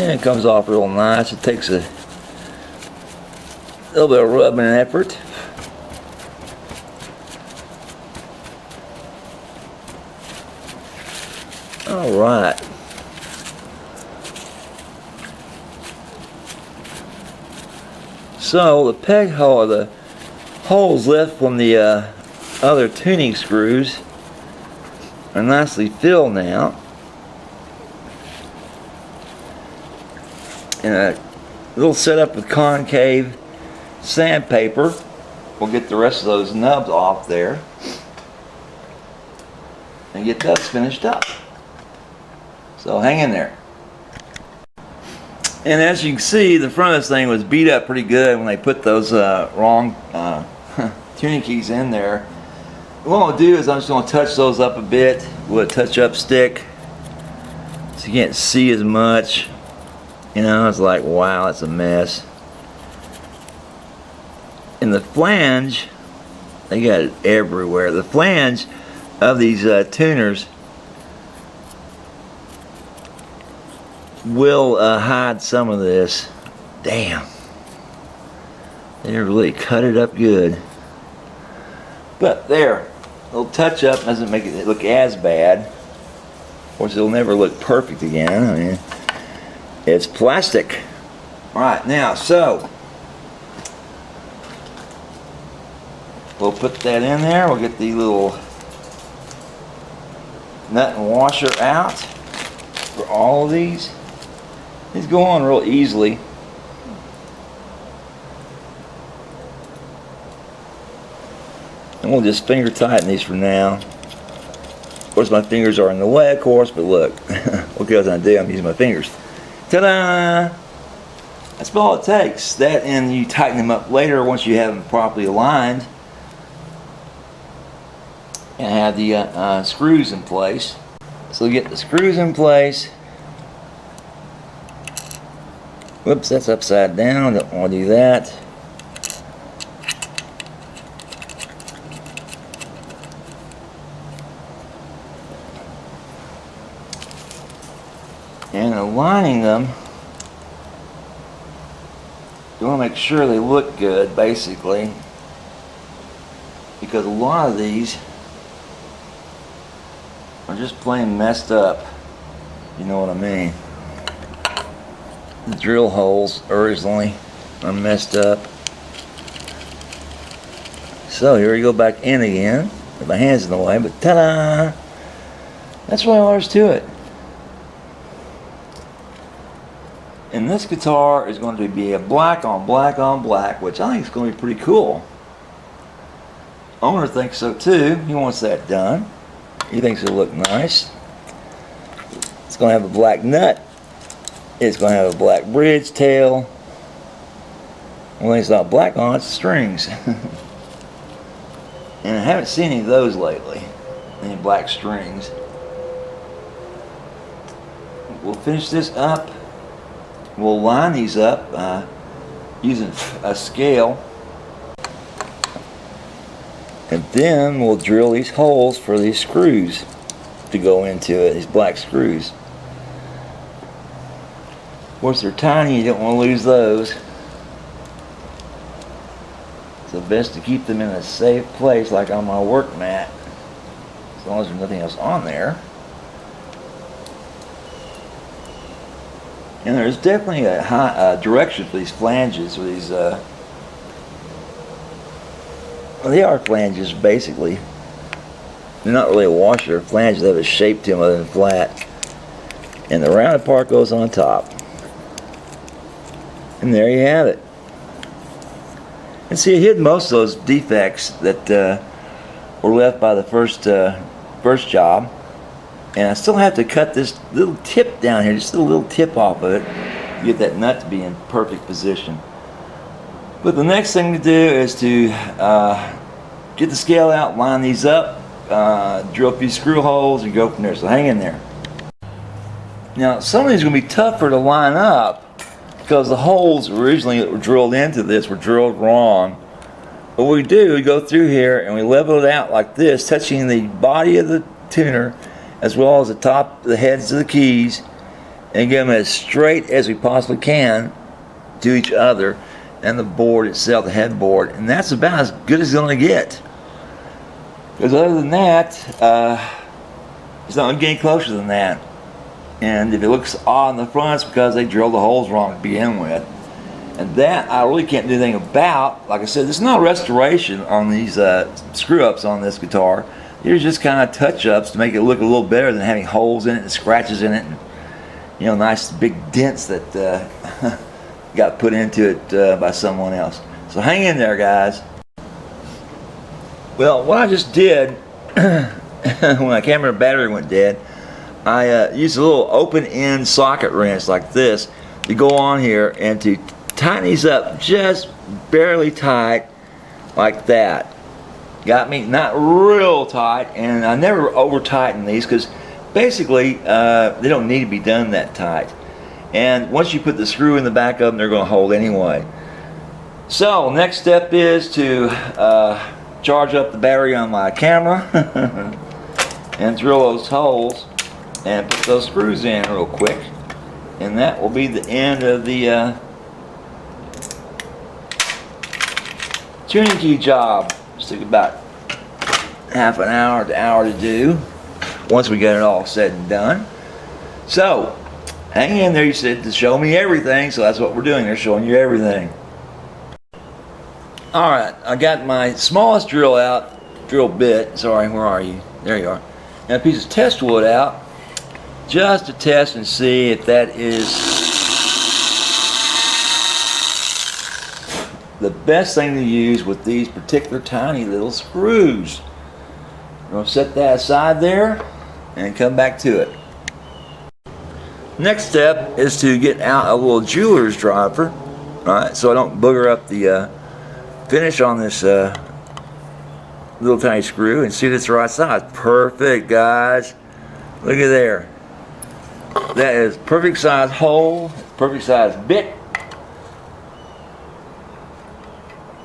And it comes off real nice. It takes a little bit of rubbing and effort. All right. So the peg hole, the holes left from the other tuning screws are nicely filled now. And a little setup with concave sandpaper will get the rest of those nubs off there and get that finished up. So hang in there. And as you can see, the front of this thing was beat up pretty good when they put those wrong tuning keys in there. What I'll do is I'm just going to touch those up a bit with a touch-up stick so you can't see as much. You know, it's like, wow, that's a mess. And the flange, they got it everywhere. The flange of these tuners will hide some of this. Damn, they really cut it up good. But there, a little touch up doesn't make it look as bad. Of course, it'll never look perfect again. I mean, it's plastic. Alright, now, so we'll put that in there. We'll get the little nut and washer out for all of these. These go on real easily. And we'll just finger tighten these for now. Of course, my fingers are in the way, of course, but look, what goes I do? I'm using my fingers. Ta-da! That's all it takes. That, and you tighten them up later once you have them properly aligned and have the screws in place. So get the screws in place. Whoops, that's upside down. Don't want to do that. And aligning them, you want to make sure they look good, basically, because a lot of these are just plain messed up. You know what I mean? The drill holes originally are messed up. So here we go back in again with my hands in the way, but ta-da! That's really all there is to it. And this guitar is going to be a black on black on black, which I think is going to be pretty cool. Owner thinks so too. He wants that done. He thinks it'll look nice. It's going to have a black nut. It's going to have a black bridge tail. Well, it's not black on, it's strings. And I haven't seen any of those lately. Any black strings. We'll finish this up. We'll line these up using a scale, and then we'll drill these holes for these screws to go into it, these black screws. Of course, they're tiny, you don't want to lose those. It's the best to keep them in a safe place, like on my work mat, as long as there's nothing else on there. And there's definitely a high direction for these flanges, or these, well, they are flanges basically. They're not really a washer, they're flanges. They have a shape to them other than flat. And the rounded part goes on top. And there you have it. And see, I hid most of those defects that were left by the first job. And I still have to cut this little tip down here, just a little tip off of it, to get that nut to be in perfect position. But the next thing to do is to get the scale out, line these up, drill a few screw holes, and go from there. So hang in there. Now, some of these are going to be tougher to line up because the holes originally that were drilled into this were drilled wrong. What we do, we go through here and we level it out like this, touching the body of the tuner as well as the top, the heads of the keys, and get them as straight as we possibly can to each other, and the board itself, the headboard, and that's about as good as it's going to get. Because other than that, it's not going to get any closer than that. And if it looks odd in the front, it's because they drilled the holes wrong to begin with. And that I really can't do anything about. Like I said, there's no restoration on these screw-ups on this guitar. These are just kind of touch-ups to make it look a little better than having holes in it and scratches in it and, you know, nice big dents that got put into it by someone else. So hang in there, guys. Well, what I just did when my camera battery went dead, I used a little open-end socket wrench like this to go on here and to tighten these up just barely tight like that. Got me not real tight, and I never over tighten these because basically they don't need to be done that tight. And once you put the screw in the back of them, they're going to hold anyway. So next step is to charge up the battery on my camera and drill those holes and put those screws in real quick, and that will be the end of the tuning key job. Just took about half an hour to hour to do once we get it all said and done. So hang in there. You said to show me everything, so that's what we're doing. They're showing you everything. Alright, I got my smallest drill bit, sorry, where are you? There you are. And a piece of test wood out, just to test and see if that is the best thing to use with these particular tiny little screws. I'm going to set that aside there and come back to it. Next step is to get out a little jeweler's driver, right, so I don't booger up the finish on this little tiny screw, and see if it's the right size. Perfect, guys. Look at there. That is perfect size hole, perfect size bit.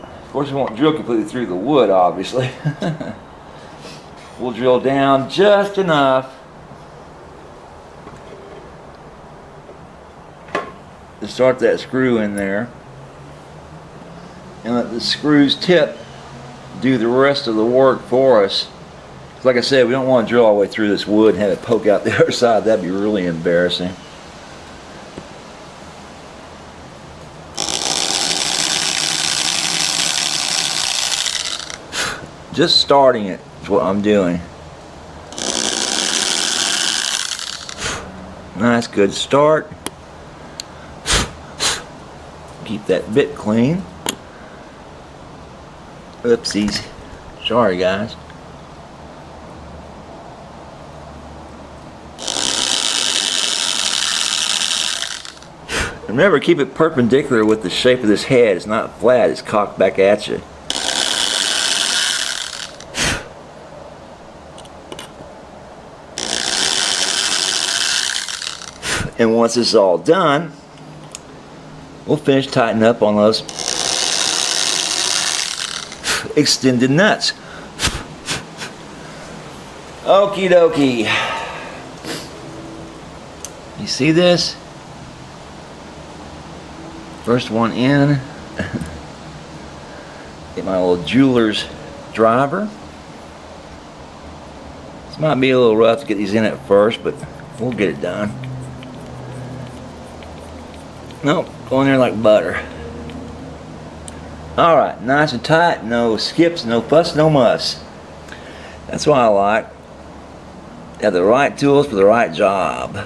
Of course, we won't drill completely through the wood, obviously. We'll drill down just enough to start that screw in there, and let the screws tip do the rest of the work for us. Like I said, we don't want to drill all the way through this wood and have it poke out the other side. That'd be really embarrassing. Just starting it is what I'm doing. Nice, good start. Keep that bit clean. Oopsies. Sorry, guys. Remember, keep it perpendicular with the shape of this head. It's not flat, it's cocked back at you. And once this is all done, we'll finish tightening up on those extended nuts. Okie dokie. You see this? First one in. Get my little jeweler's driver. This might be a little rough to get these in at first, but we'll get it done. Nope, going there like butter. Alright, nice and tight, no skips, no fuss, no muss. That's what I like. Have the right tools for the right job.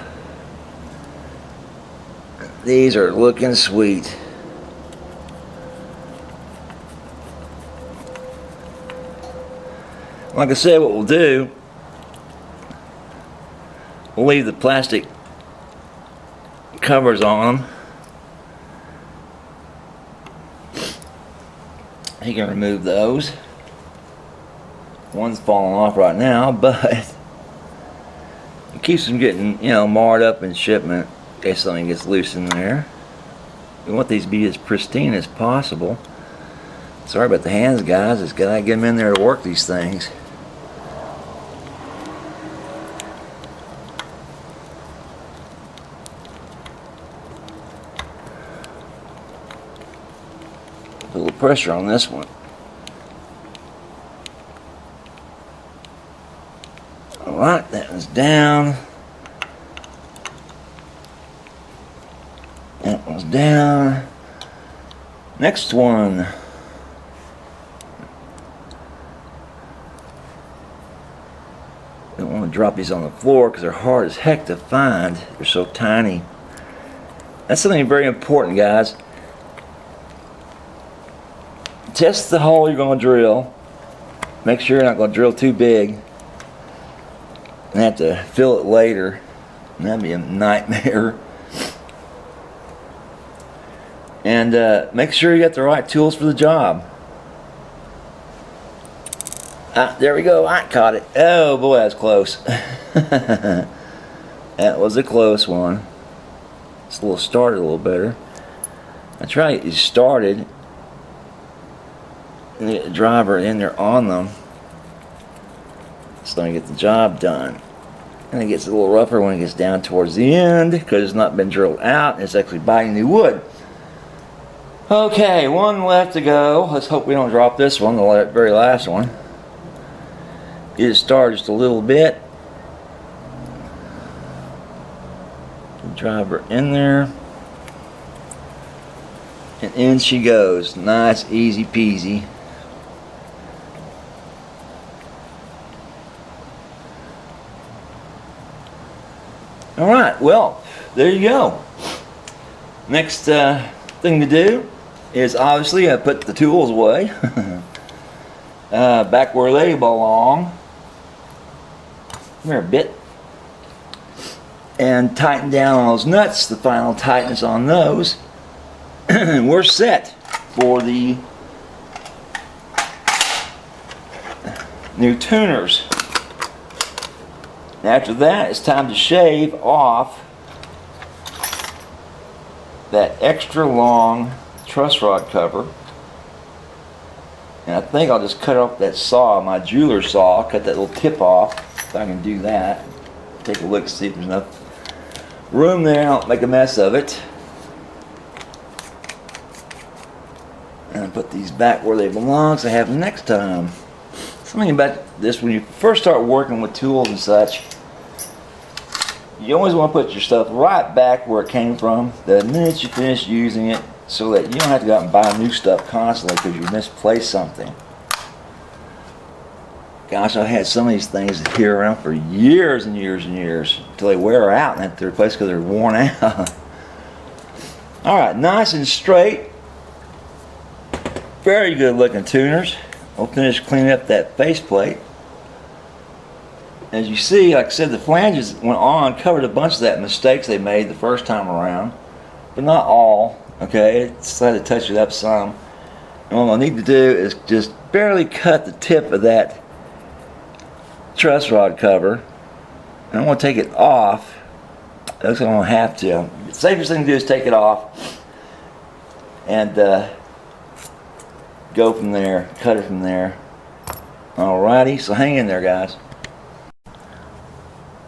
These are looking sweet. Like I said, what we'll do, we'll leave the plastic covers on them. You can remove those. One's falling off right now, but it keeps them getting, you know, marred up in shipment in case something gets loose in there. We want these to be as pristine as possible. Sorry about the hands, guys. It's gotta get them in there to work these things. Put a little pressure on this one. Alright, that one's down. That one's down. Next one. Don't want to drop these on the floor because they're hard as heck to find. They're so tiny. That's something very important, guys. Test the hole you're going to drill. Make sure you're not going to drill too big and have to fill it later. And that'd be a nightmare. And make sure you got the right tools for the job. There we go. I caught it. Oh boy, that's close. That was a close one. It's a little started a little better. I try to get these started and get the driver in there on them so I can get the job done. And it gets a little rougher when it gets down towards the end because it's not been drilled out and it's actually biting the wood. Okay, one left to go. Let's hope we don't drop this one, the very last one. Get it started just a little bit. Drive her in there. And in she goes. Nice, easy peasy. Alright, well, there you go. Next thing to do is obviously put the tools away. Back where they belong. Come here a bit. And tighten down on those nuts, the final tightness on those. We're set for the new tuners. After that, it's time to shave off that extra long truss rod cover. And I think I'll just cut off that saw, my jeweler saw, cut that little tip off, if I can do that. Take a look, see if there's enough room there, I'll make a mess of it. And put these back where they belong so I have them next time. Something about this, when you first start working with tools and such, you always want to put your stuff right back where it came from the minute you finish using it, so that you don't have to go out and buy new stuff constantly because you misplaced something. Gosh, I've had some of these things here around for years and years and years until they wear out and have to replace because they're worn out. Alright, nice and straight. Very good looking tuners. We'll finish cleaning up that faceplate. As you see, like I said, the flanges went on, covered a bunch of that mistakes they made the first time around, but not all. Okay, decided to touch it up some. And what I need to do is just barely cut the tip of that truss rod cover. And I'm going to take it off. Looks like I'm going to have to. The safest thing to do is take it off and go from there, cut it from there. Alrighty, so hang in there, guys.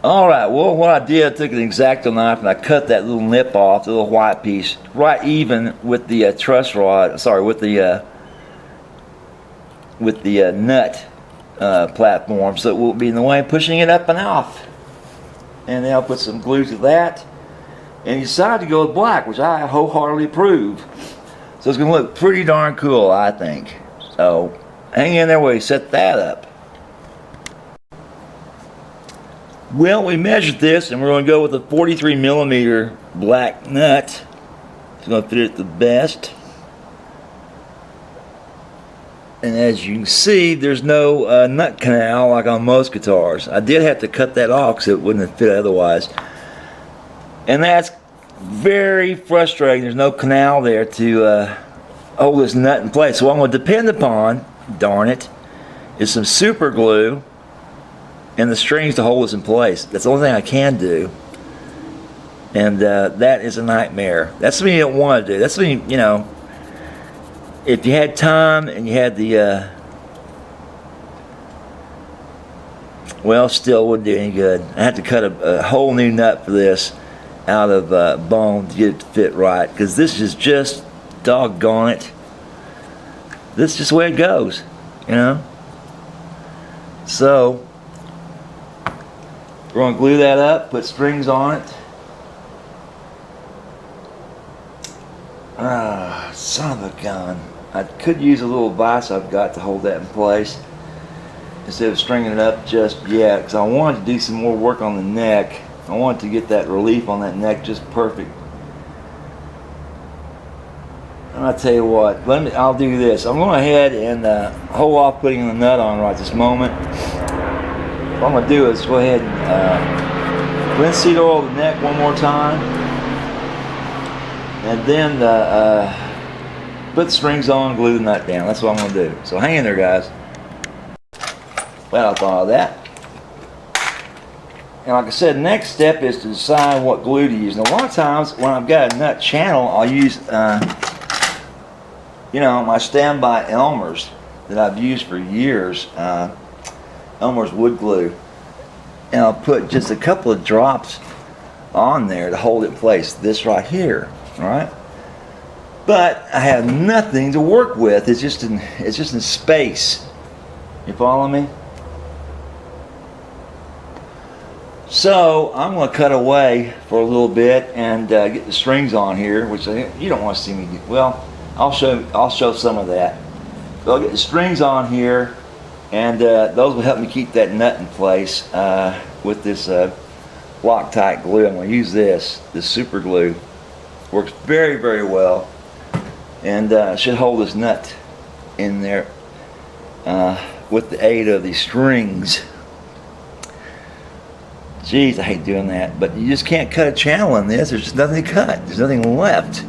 Alright, well, what I did, I took an X-Acto knife and I cut that little nip off, the little white piece, right even with the truss rod, sorry, with the nut platform, so it won't be in the way of pushing it up and off. And then I'll put some glue to that. And he decided to go with black, which I wholeheartedly approve. So it's going to look pretty darn cool, I think. So, hang in there while we set that up. Well, we measured this and we're going to go with a 43mm black nut. It's going to fit it the best. And as you can see, there's no nut canal like on most guitars. I did have to cut that off because it wouldn't have fit otherwise. And that's very frustrating. There's no canal there to hold this nut in place. So what I'm going to depend upon, darn it, is some super glue and the strings to hold this in place. That's the only thing I can do. And that is a nightmare. That's something you don't want to do. That's something, you know, if you had time and you had the, well, still wouldn't do any good. I had to cut a whole new nut for this out of bone to get it to fit right. Because this is just, doggone it, this is just the way it goes, you know. So we're going to glue that up, put strings on it. Ah, son of a gun. I could use a little vise I've got to hold that in place instead of stringing it up just yet, because I wanted to do some more work on the neck. I wanted to get that relief on that neck just perfect. And I'll tell you what, I'll do this. I'm going ahead and hold off putting the nut on right this moment. What I'm going to do is go ahead and linseed oil the neck one more time, and then put the strings on, glue the nut down. That's what I'm going to do. So hang in there, guys. Well, I thought of that. And like I said, the next step is to decide what glue to use. Now, a lot of times when I've got a nut channel, I'll use, you know, my standby Elmer's that I've used for years, Elmer's wood glue. And I'll put just a couple of drops on there to hold it in place. This right here, all right? But I have nothing to work with. It's just in space. You follow me? So I'm going to cut away for a little bit and get the strings on here, which you don't want to see me do. Well, I'll show some of that. So I'll get the strings on here, and those will help me keep that nut in place with this Loctite glue. I'm going to use this super glue. Works very, very well, and should hold this nut in there with the aid of these strings. Jeez, I hate doing that, but you just can't cut a channel in this. There's just nothing to cut. There's nothing left.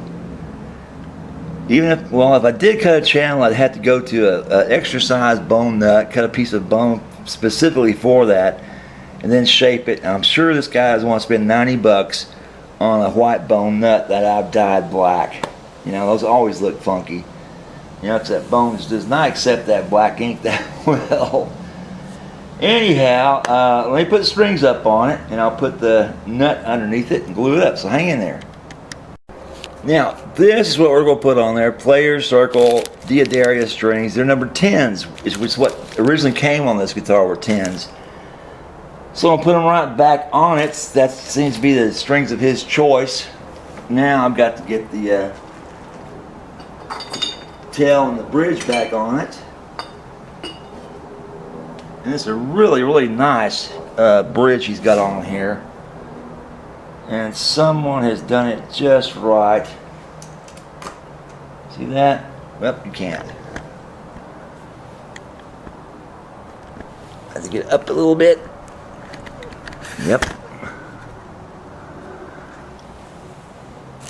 Even if I did cut a channel, I'd have to go to an extra size bone nut, cut a piece of bone specifically for that, and then shape it. And I'm sure this guy doesn't want to spend 90 bucks on a white bone nut that I've dyed black. You know, those always look funky. You know, because that bone does not accept that black ink that well. Anyhow, let me put the strings up on it, and I'll put the nut underneath it and glue it up. So hang in there. Now, this is what we're going to put on there. Players Circle D'Addario strings. They're number 10s, which is what originally came on this guitar, were 10s. So I'll put them right back on it. That seems to be the strings of his choice. Now I've got to get the tail and the bridge back on it. And it's a really, really nice bridge he's got on here. And someone has done it just right. See that? Well, you can't. Have to get up a little bit. Yep.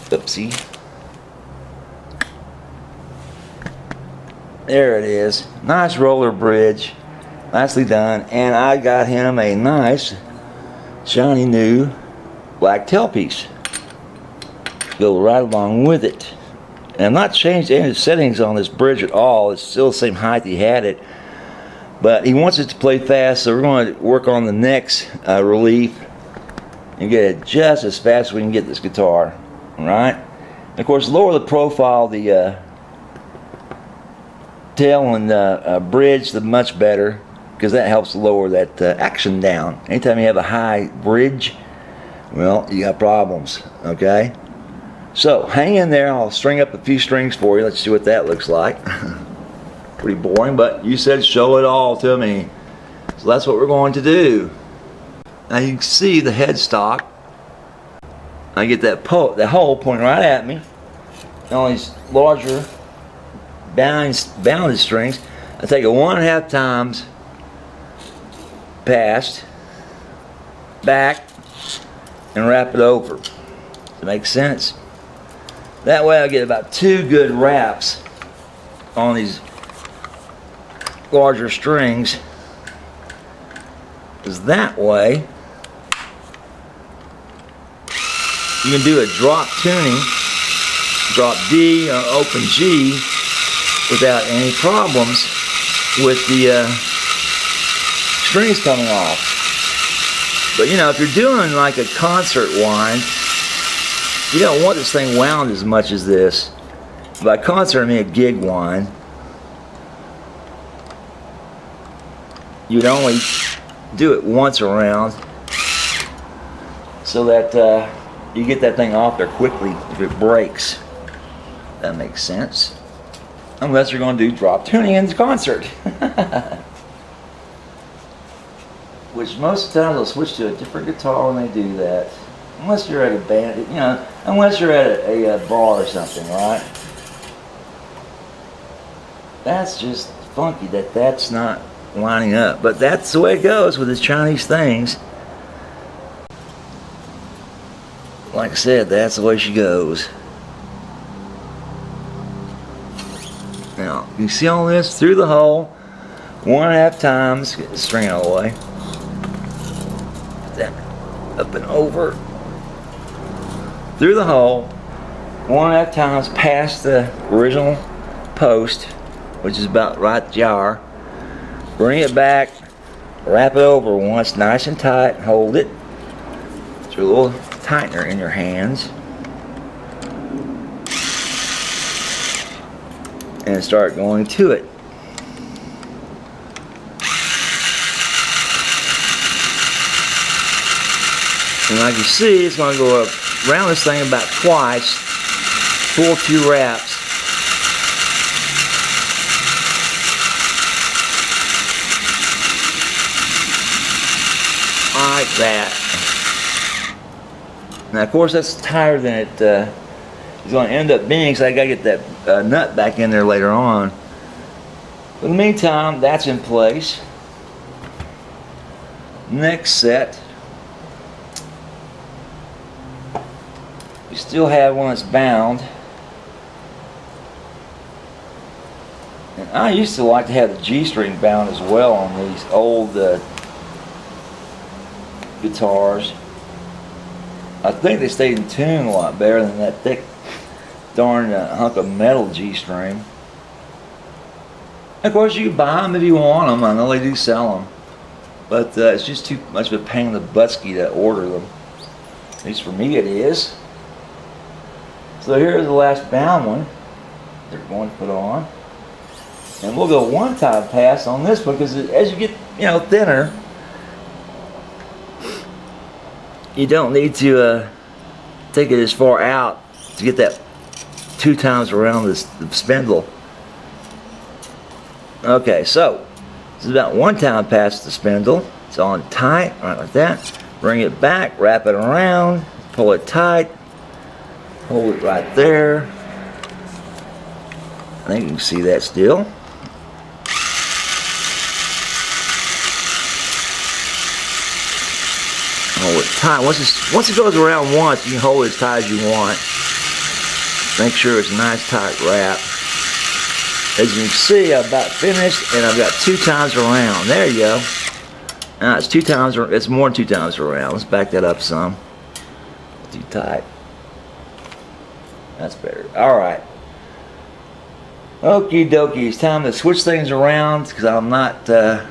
Oopsie. There it is. Nice roller bridge. Nicely done. And I got him a nice, shiny new black tailpiece. Go right along with it. And I've not changed any of the settings on this bridge at all. It's still the same height he had it. But he wants it to play fast, so we're going to work on the next relief and get it just as fast as we can get this guitar. Alright? And of course, lower the profile, the tail and bridge, the much better, because that helps lower that action down. Anytime you have a high bridge, well, you got problems, okay? So, hang in there. I'll string up a few strings for you. Let's see what that looks like. Pretty boring, but you said show it all to me. So that's what we're going to do. Now you can see the headstock. I get that hole pointing right at me. And all these larger bounded strings. I take it 1.5 times past, back, and wrap it over. Does it make sense? That way I get about 2 good wraps on these larger strings. Because that way you can do a drop tuning, drop D or open G, without any problems with the strings coming off. But you know, if you're doing like a concert wind, you don't want this thing wound as much as this. By concert, I mean a gig wind. You'd only do it once around so that you get that thing off there quickly if it breaks. That makes sense. Unless you're going to do drop tuning in the concert. Which most times they'll switch to a different guitar when they do that. Unless you're at a band, you know, unless you're at a bar or something, right? That's just funky that that's not lining up. But that's the way it goes with these Chinese things. Like I said, that's the way she goes. Now, you see all this through the hole, 1.5 times, get the string out of the way. That up and over, through the hole, 1.5 times past the original post, which is about right there. Bring it back, wrap it over once, nice and tight, hold it. It's a little tightener in your hands. And start going to it. And like you see, it's going to go around this thing about twice, full 2 wraps. Like that. Now, of course, that's tighter than it is going to end up being, so I got to get that nut back in there later on. But in the meantime, that's in place. Next set. You still have one that's bound. And I used to like to have the G string bound as well on these old guitars. I think they stayed in tune a lot better than that thick darn hunk of metal G string. Of course, you can buy them if you want them. I know they do sell them, but it's just too much of a pain in the buttski to order them. At least for me, it is. So here's the last bound one they're going to put on, and we'll go 1 time pass on this one because as you get, you know, thinner, you don't need to take it as far out to get that 2 times around the spindle. Okay, so this is about 1 time past the spindle. It's on tight, right like that. Bring it back, wrap it around, pull it tight, hold it right there. I think you can see that still. Hold it tight. Once it goes around once, you can hold it as tight as you want. Make sure it's a nice tight wrap. As you can see, I'm about finished, and I've got 2 times around. There you go. Now it's 2 times. It's more than 2 times around. Let's back that up some. Too tight. That's better. All right. Okie dokie. It's time to switch things around because I'm not going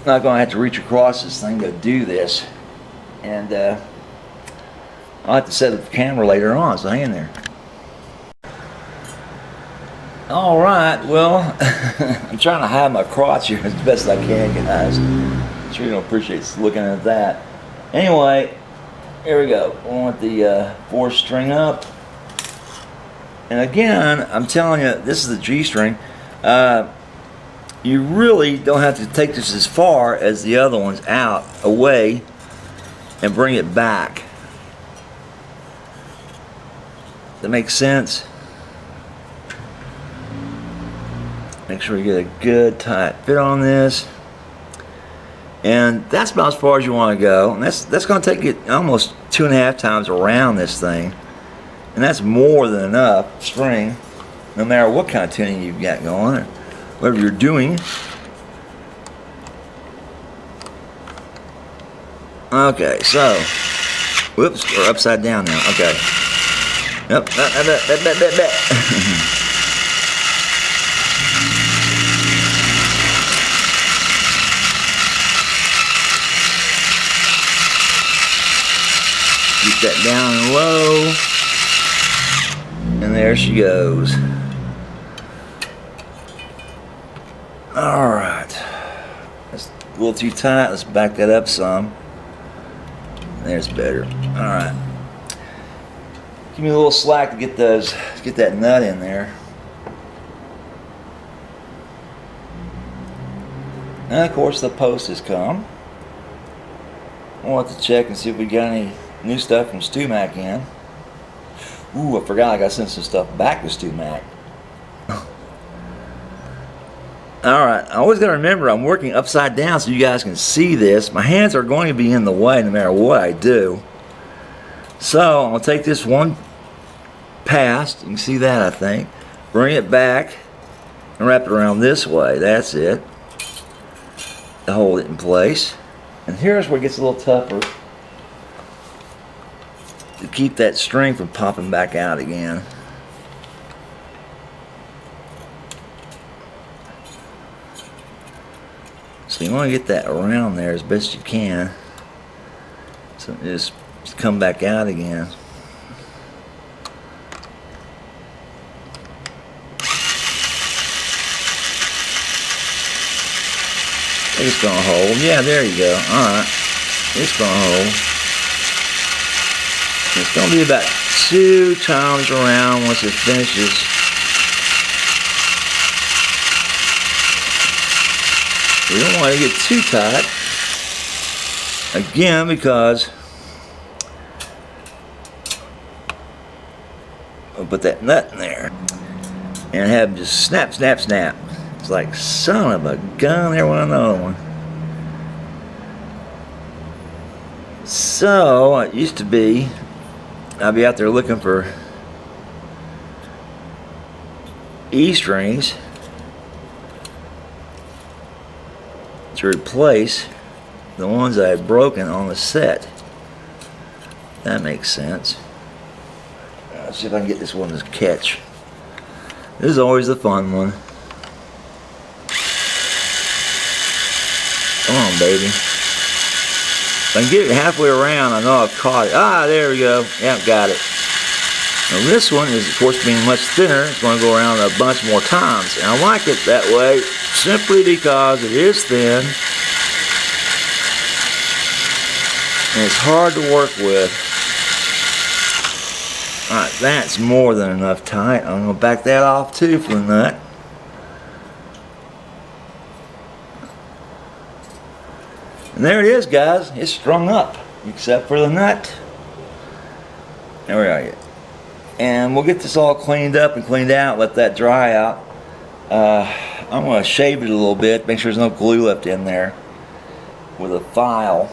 to have to reach across this thing to do this, and I'll have to set up the camera later on, so hang in there. Alright, well, I'm trying to hide my crotch here as best I can, guys. I'm sure you don't appreciate looking at that. Anyway, here we go. I want the 4th string up. And again, I'm telling you, this is the G string. You really don't have to take this as far as the other ones out, away, and bring it back. That makes sense? Make sure you get a good tight fit on this. And that's about as far as you want to go. And that's going to take it almost 2.5 times around this thing. And that's more than enough string, no matter what kind of tuning you've got going, or whatever you're doing. Okay, so, whoops, we're upside down now. Okay. Yep, Keep that down and low. And there she goes. Alright. That's a little too tight. Let's back that up some. There's better. Alright. Give me a little slack to get that nut in there. And of course the post has come. I want to check and see if we got any new stuff from StewMac in. Ooh, I forgot I got to send some stuff back to StewMac. Alright, I always got to remember I'm working upside down so you guys can see this. My hands are going to be in the way no matter what I do. So, I'm going to take this one past. You can see that, I think. Bring it back and wrap it around this way. That's it. To hold it in place. And here's where it gets a little tougher. To keep that string from popping back out again. So you want to get that around there as best you can. So just come back out again. It's gonna hold. Yeah, there you go. Alright. It's gonna hold. It's gonna be about 2 times around once it finishes. We don't want to get too tight. Again, because I'll put that nut in there and have them just snap, snap, snap. It's like, son of a gun, there went another one. So, it used to be, I'd be out there looking for E-strings to replace the ones I had broken on the set. That makes sense. Let's see if I can get this one to catch. This is always the fun one. Come on, baby. If I can get it halfway around, I know I've caught it. Ah, there we go. Yep, got it. Now this one is, of course, being much thinner. It's going to go around a bunch more times. And I like it that way simply because it is thin. And it's hard to work with. Alright, that's more than enough tight. I'm going to back that off too for the nut. And there it is, guys. It's strung up, except for the nut. There we are. And we'll get this all cleaned up and cleaned out, let that dry out. I'm going to shave it a little bit, make sure there's no glue left in there with a file.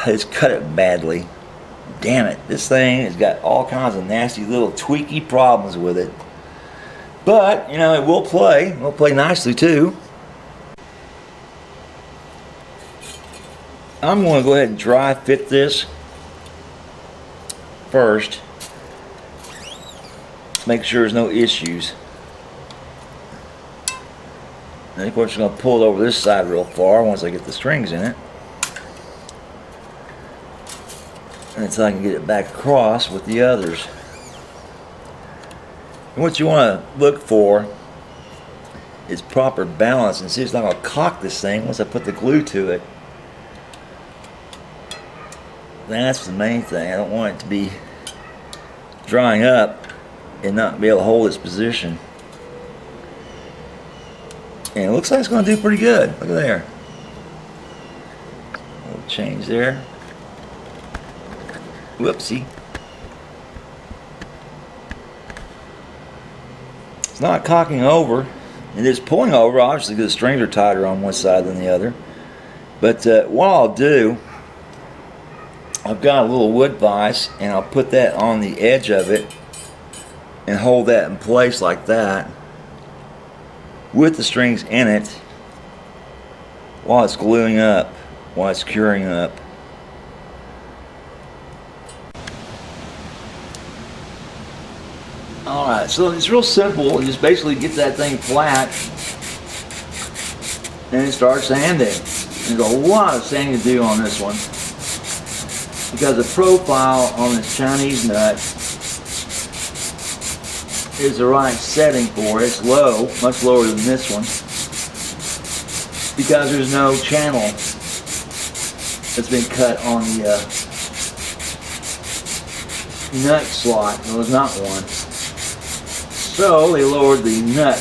It's cut it badly. Damn it, this thing has got all kinds of nasty little tweaky problems with it. But, you know, it will play. It will play nicely too. I'm going to go ahead and dry fit this first. Make sure there's no issues. And of course I'm going to pull it over this side real far once I get the strings in it. And until I can get it back across with the others. And what you want to look for is proper balance, and see it's not going to cock this thing once I put the glue to it. That's the main thing. I don't want it to be drying up and not be able to hold its position. And it looks like it's going to do pretty good. Look at there. A little change there. Whoopsie. It's not cocking over. It is pulling over, obviously, because the strings are tighter on one side than the other. But what I'll do, I've got a little wood vise, and I'll put that on the edge of it and hold that in place like that with the strings in it while it's gluing up, while it's curing up. Alright, so it's real simple. You just basically get that thing flat and start sanding. There's a lot of sanding to do on this one because the profile on this Chinese nut is the right setting for it. It's low, much lower than this one, because there's no channel that's been cut on the nut slot. There was not one. So they lowered the nut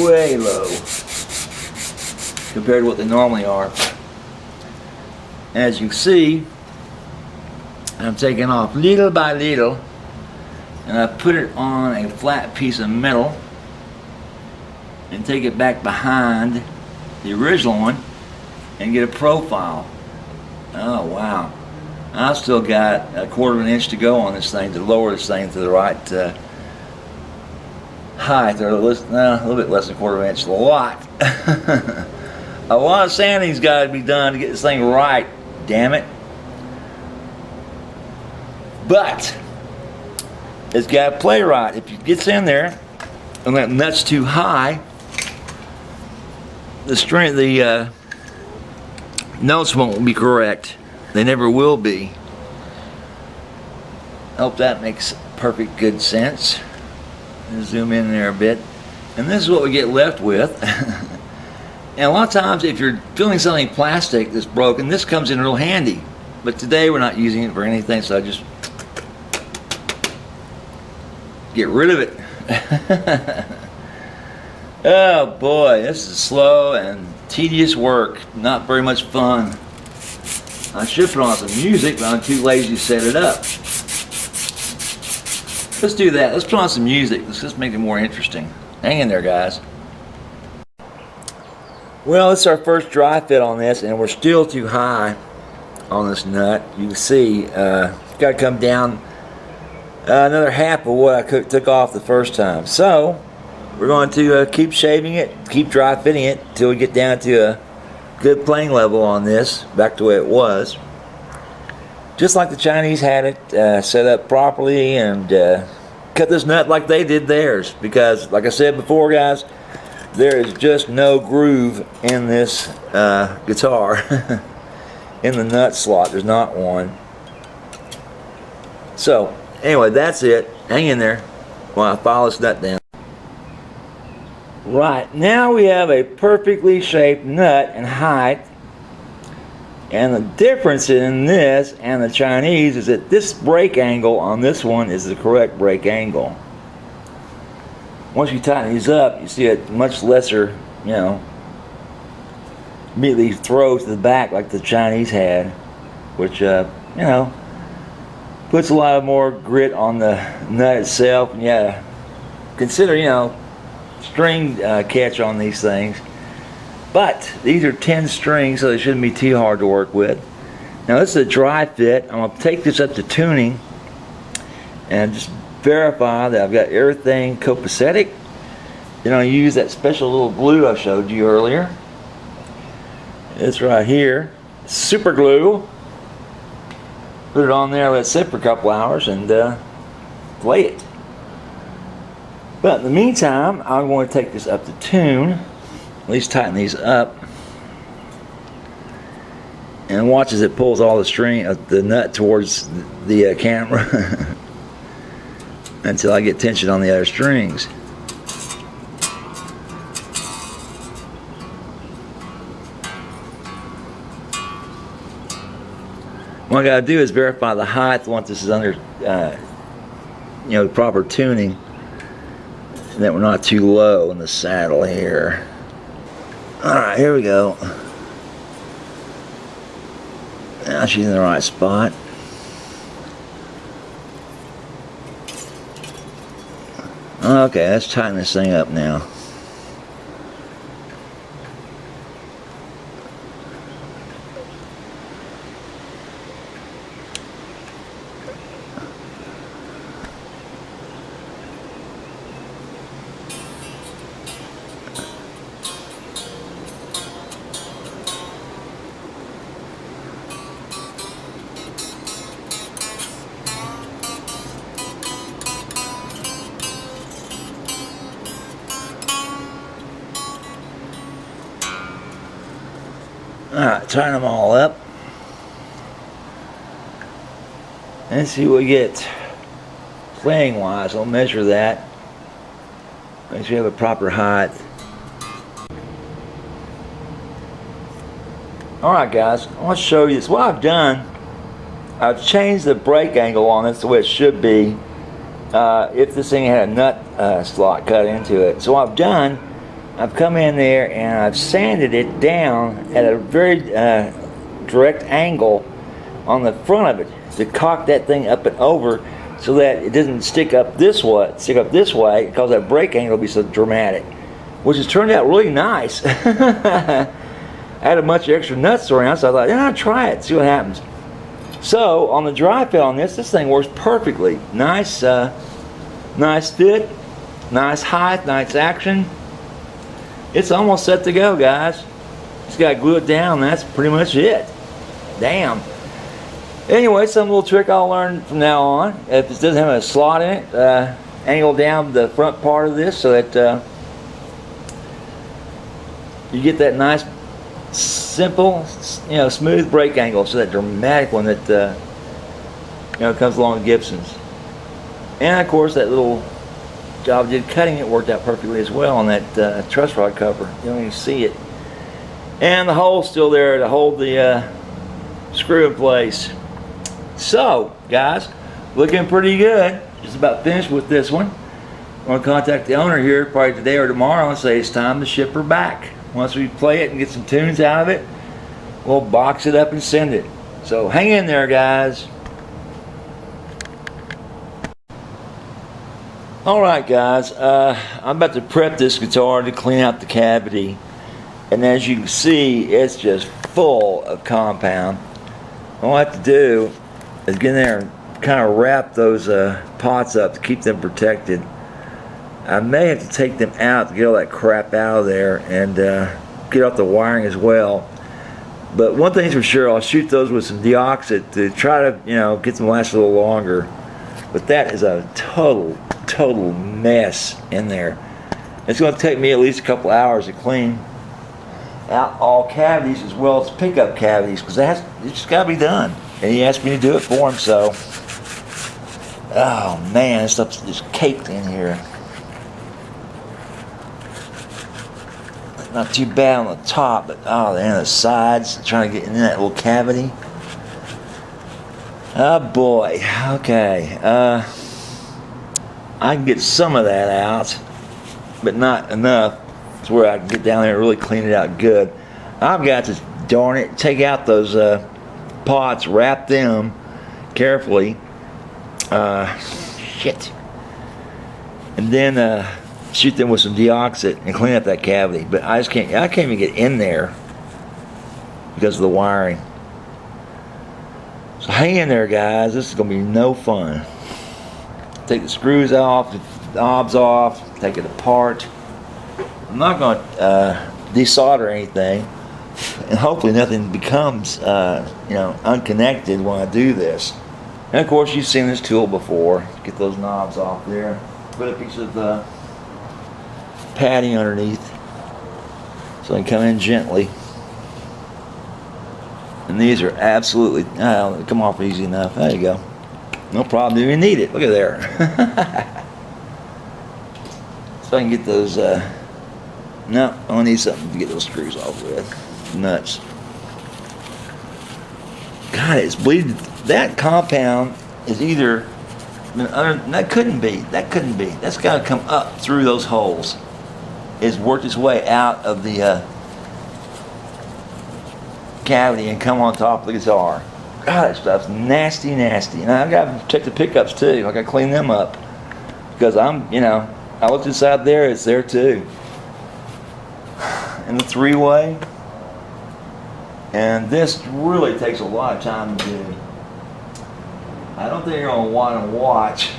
way low compared to what they normally are. As you see, I'm taking off little by little, and I put it on a flat piece of metal and take it back behind the original one and get a profile. Oh wow, I've still got a 1/4 inch to go on this thing to lower this thing to the right height, or a little bit less than 1/4 inch. A lot. A lot of sanding's got to be done to get this thing right, damn it. But it's got to play right. If it gets in there and that nut's too high, the notes won't be correct. They never will be. Hope that makes perfect good sense. Zoom in there a bit, and this is what we get left with. And a lot of times, if you're filling something plastic that's broken, this comes in real handy. But today we're not using it for anything, so I just get rid of it. Oh boy, this is slow and tedious work. Not very much fun. I should put on some music, but I'm too lazy to set it up. Let's do that. Let's put on some music. Let's just make it more interesting. Hang in there, guys. Well, it's our first dry fit on this, and we're still too high on this nut. You can see it's got to come down another half of what I took off the first time. So we're going to keep shaving it, keep dry fitting it until we get down to a good playing level on this, back to the way it was. Just like the Chinese had it set up properly, and cut this nut like they did theirs. Because, like I said before, guys, there is just no groove in this guitar. In the nut slot, there's not one. So, anyway, that's it. Hang in there while I file this nut down. Right, now we have a perfectly shaped nut and height. And the difference in this and the Chinese is that this break angle on this one is the correct break angle. Once you tighten these up, you see a much lesser, you know, immediately throws to the back like the Chinese had, which, you know, puts a lot more grit on the nut itself. And yeah, consider, you know, string catch on these things. But these are 10 strings, so they shouldn't be too hard to work with. Now this is a dry fit. I'm going to take this up to tuning and just verify that I've got everything copacetic. Then I'll use that special little glue I showed you earlier. It's right here, super glue. Put it on there, let it sit for a couple hours, and play it. But in the meantime, I'm going to take this up to tune. At least tighten these up, and watch as it pulls all the string, the nut towards the camera until I get tension on the other strings. What I gotta do is verify the height once this is under, you know, proper tuning, and that we're not too low in the saddle here. Alright, here we go. Now she's in the right spot. Okay, let's tighten this thing up now. Alright, turn them all up. And see what we get playing wise. I'll measure that. Make sure you have a proper height. Alright guys, I want to show you this. What I've done I've changed the brake angle on this the way it should be if this thing had a nut slot cut into it. So what I've done, I've come in there and I've sanded it down at a very direct angle on the front of it to cock that thing up and over so that it doesn't stick up this way, because that brake angle will be so dramatic, which has turned out really nice. I had a bunch of extra nuts around, so I thought, yeah, I'll try it, see what happens. So on the dry fit on this thing works perfectly. Nice, nice fit, nice height, nice action. It's almost set to go, guys. Just got to glue it down. That's pretty much it. Damn. Anyway, some little trick I'll learn from now on. If it doesn't have a slot in it, angle down the front part of this so that you get that nice, simple, smooth brake angle. So that dramatic one that comes along with Gibson's. And of course, that little job I did cutting it worked out perfectly as well on that truss rod cover. You don't even see it. And the hole's still there to hold the screw in place. So, guys, looking pretty good. Just about finished with this one. I'm going to contact the owner here probably today or tomorrow and say it's time to ship her back. Once we play it and get some tunes out of it, we'll box it up and send it. So hang in there, guys. Alright, guys, I'm about to prep this guitar to clean out the cavity. And as you can see, it's just full of compound. All I have to do is get in there and kind of wrap those pots up to keep them protected. I may have to take them out to get all that crap out of there and get off the wiring as well. But one thing's for sure, I'll shoot those with some deoxit to try to, get them to last a little longer. But that is a total mess in there. It's going to take me at least a couple hours to clean out all cavities as well as pickup cavities, because it's just got to be done. And he asked me to do it for him, so. Oh man, this stuff's just caked in here. Not too bad on the top, but the sides, trying to get in that little cavity. Oh boy, okay. I can get some of that out, but not enough to where I can get down there and really clean it out good. I've got to, darn it, take out those pots, wrap them carefully. Shit. And then shoot them with some deoxit and clean up that cavity. But I can't even get in there because of the wiring. So hang in there, guys. This is going to be no fun. Take the screws off, the knobs off, take it apart. I'm not going to desolder anything, and hopefully nothing becomes unconnected when I do this. And of course, you've seen this tool before. Get those knobs off there. Put a piece of padding underneath so they come in gently. And these are absolutely, they come off easy enough. There you go. No problem, didn't even need it. Look at there. So I can get those, no, I need something to get those screws off with. Nuts. God, it's bleeding. That compound is either, that couldn't be. That's got to come up through those holes. It's worked its way out of the cavity and come on top of the guitar. God, that stuff's nasty. And I've got to check the pickups too. I got to clean them up because I looked inside there. It's there too. And the three-way. And this really takes a lot of time to do. I don't think you're going to want to watch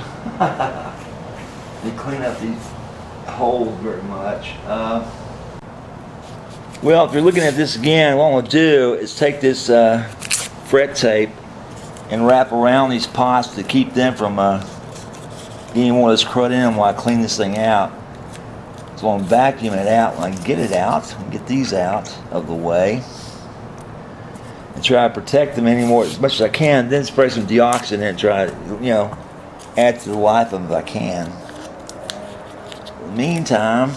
me clean up these holes very much. Well, if you're looking at this again, what I'm going to do is take this fret tape and wrap around these pots to keep them from getting more of this crud in them while I clean this thing out. So I'm vacuuming it out when I can get it out and get these out of the way. And try to protect them anymore as much as I can, then spray some deoxit in and try to, add to the life of them if I can. In the meantime,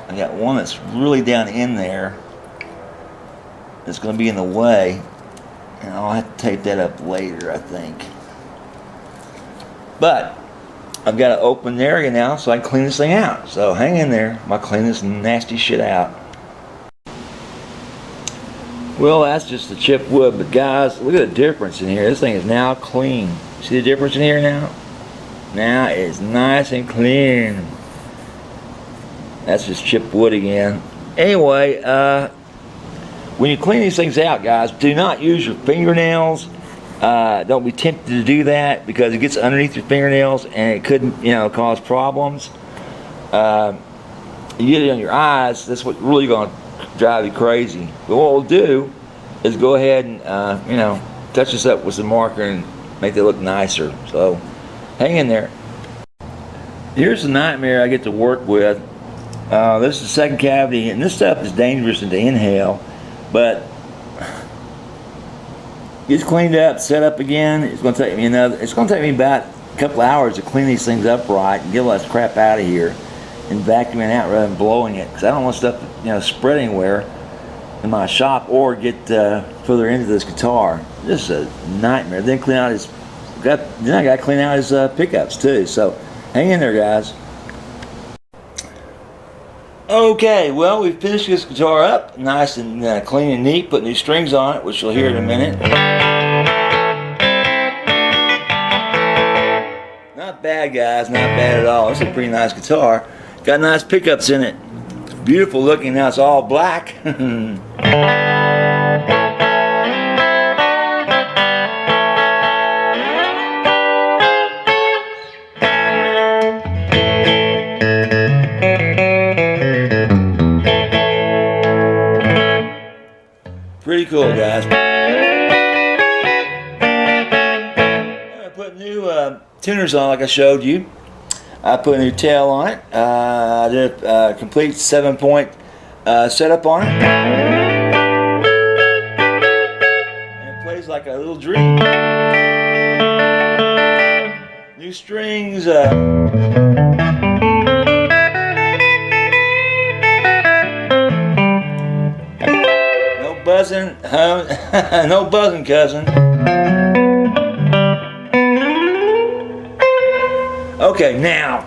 I got one that's really down in there that's going to be in the way. And I'll have to tape that up later, I think. But I've got an open area now so I can clean this thing out. So hang in there. I'll clean this nasty shit out. Well, that's just the chipped wood. But guys, look at the difference in here. This thing is now clean. See the difference in here now? Now it's nice and clean. That's just chipped wood again. Anyway, when you clean these things out, guys, do not use your fingernails. Don't be tempted to do that because it gets underneath your fingernails and it could, cause problems. You get it on your eyes. That's what's really going to drive you crazy. But what we'll do is go ahead and, touch this up with some marker and make it look nicer. So, hang in there. Here's the nightmare I get to work with. This is the second cavity, and this stuff is dangerous to inhale, but gets cleaned up, set up again. It's going to take me about a couple hours to clean these things up right and get all this crap out of here and vacuum it out rather than blowing it, because I don't want stuff spread anywhere in my shop or get further into this guitar. This is a nightmare. Then I got to clean out his pickups too. So hang in there, guys. Okay, well, we've finished this guitar up nice and clean and neat. Put new strings on it, which you'll hear in a minute. Not bad, guys, not bad at all. It's a pretty nice guitar. Got nice pickups in it. It's beautiful looking. Now it's all black. Pretty cool, guys. I put new tuners on, like I showed you. I put a new tail on it. I did a complete 7-point setup on it. And it plays like a little dream. New strings. Buzzing, no buzzing, cousin. Okay, now,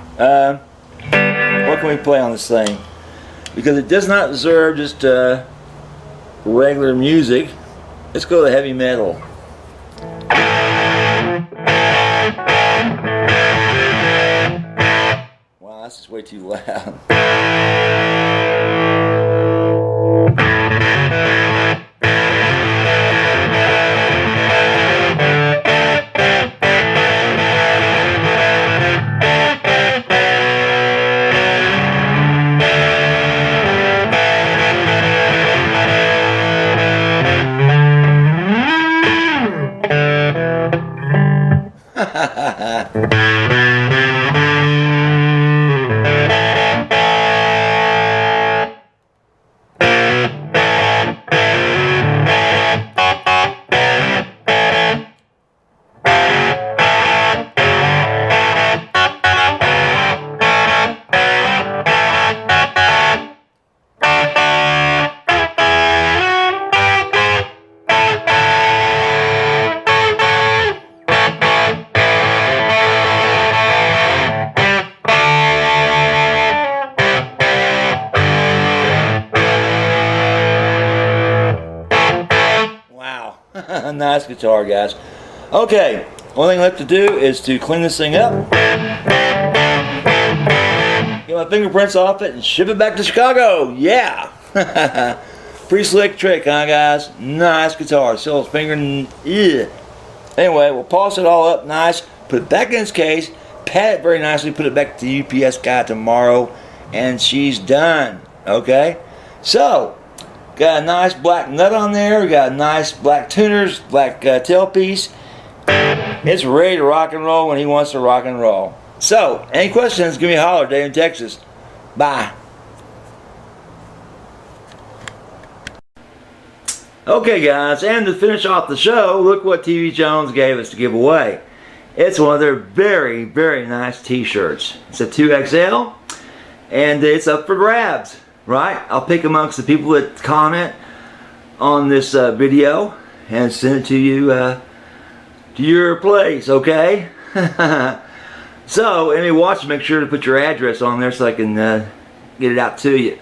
what can we play on this thing? Because it does not deserve just regular music. Let's go to heavy metal. Wow, that's just way too loud. Nice guitar, guys. Okay, only thing left to do is to clean this thing up, get my fingerprints off it, and ship it back to Chicago. Yeah. Pretty slick trick, huh, guys? Nice guitar. Still finger. Yeah. Anyway, we'll polish it all up nice, put it back in its case, pat it very nicely, put it back to the UPS guy tomorrow, and she's done. Okay? So, got a nice black nut on there. We got nice black tuners, black tailpiece. It's ready to rock and roll when he wants to rock and roll. So, any questions, give me a holler. Dave in Texas. Bye. Okay, guys, and to finish off the show, look what TV Jones gave us to give away. It's one of their very, very nice t-shirts. It's a 2XL, and it's up for grabs. Right? I'll pick amongst the people that comment on this video, and send it to you to your place, okay? So, any watch, make sure to put your address on there so I can get it out to you.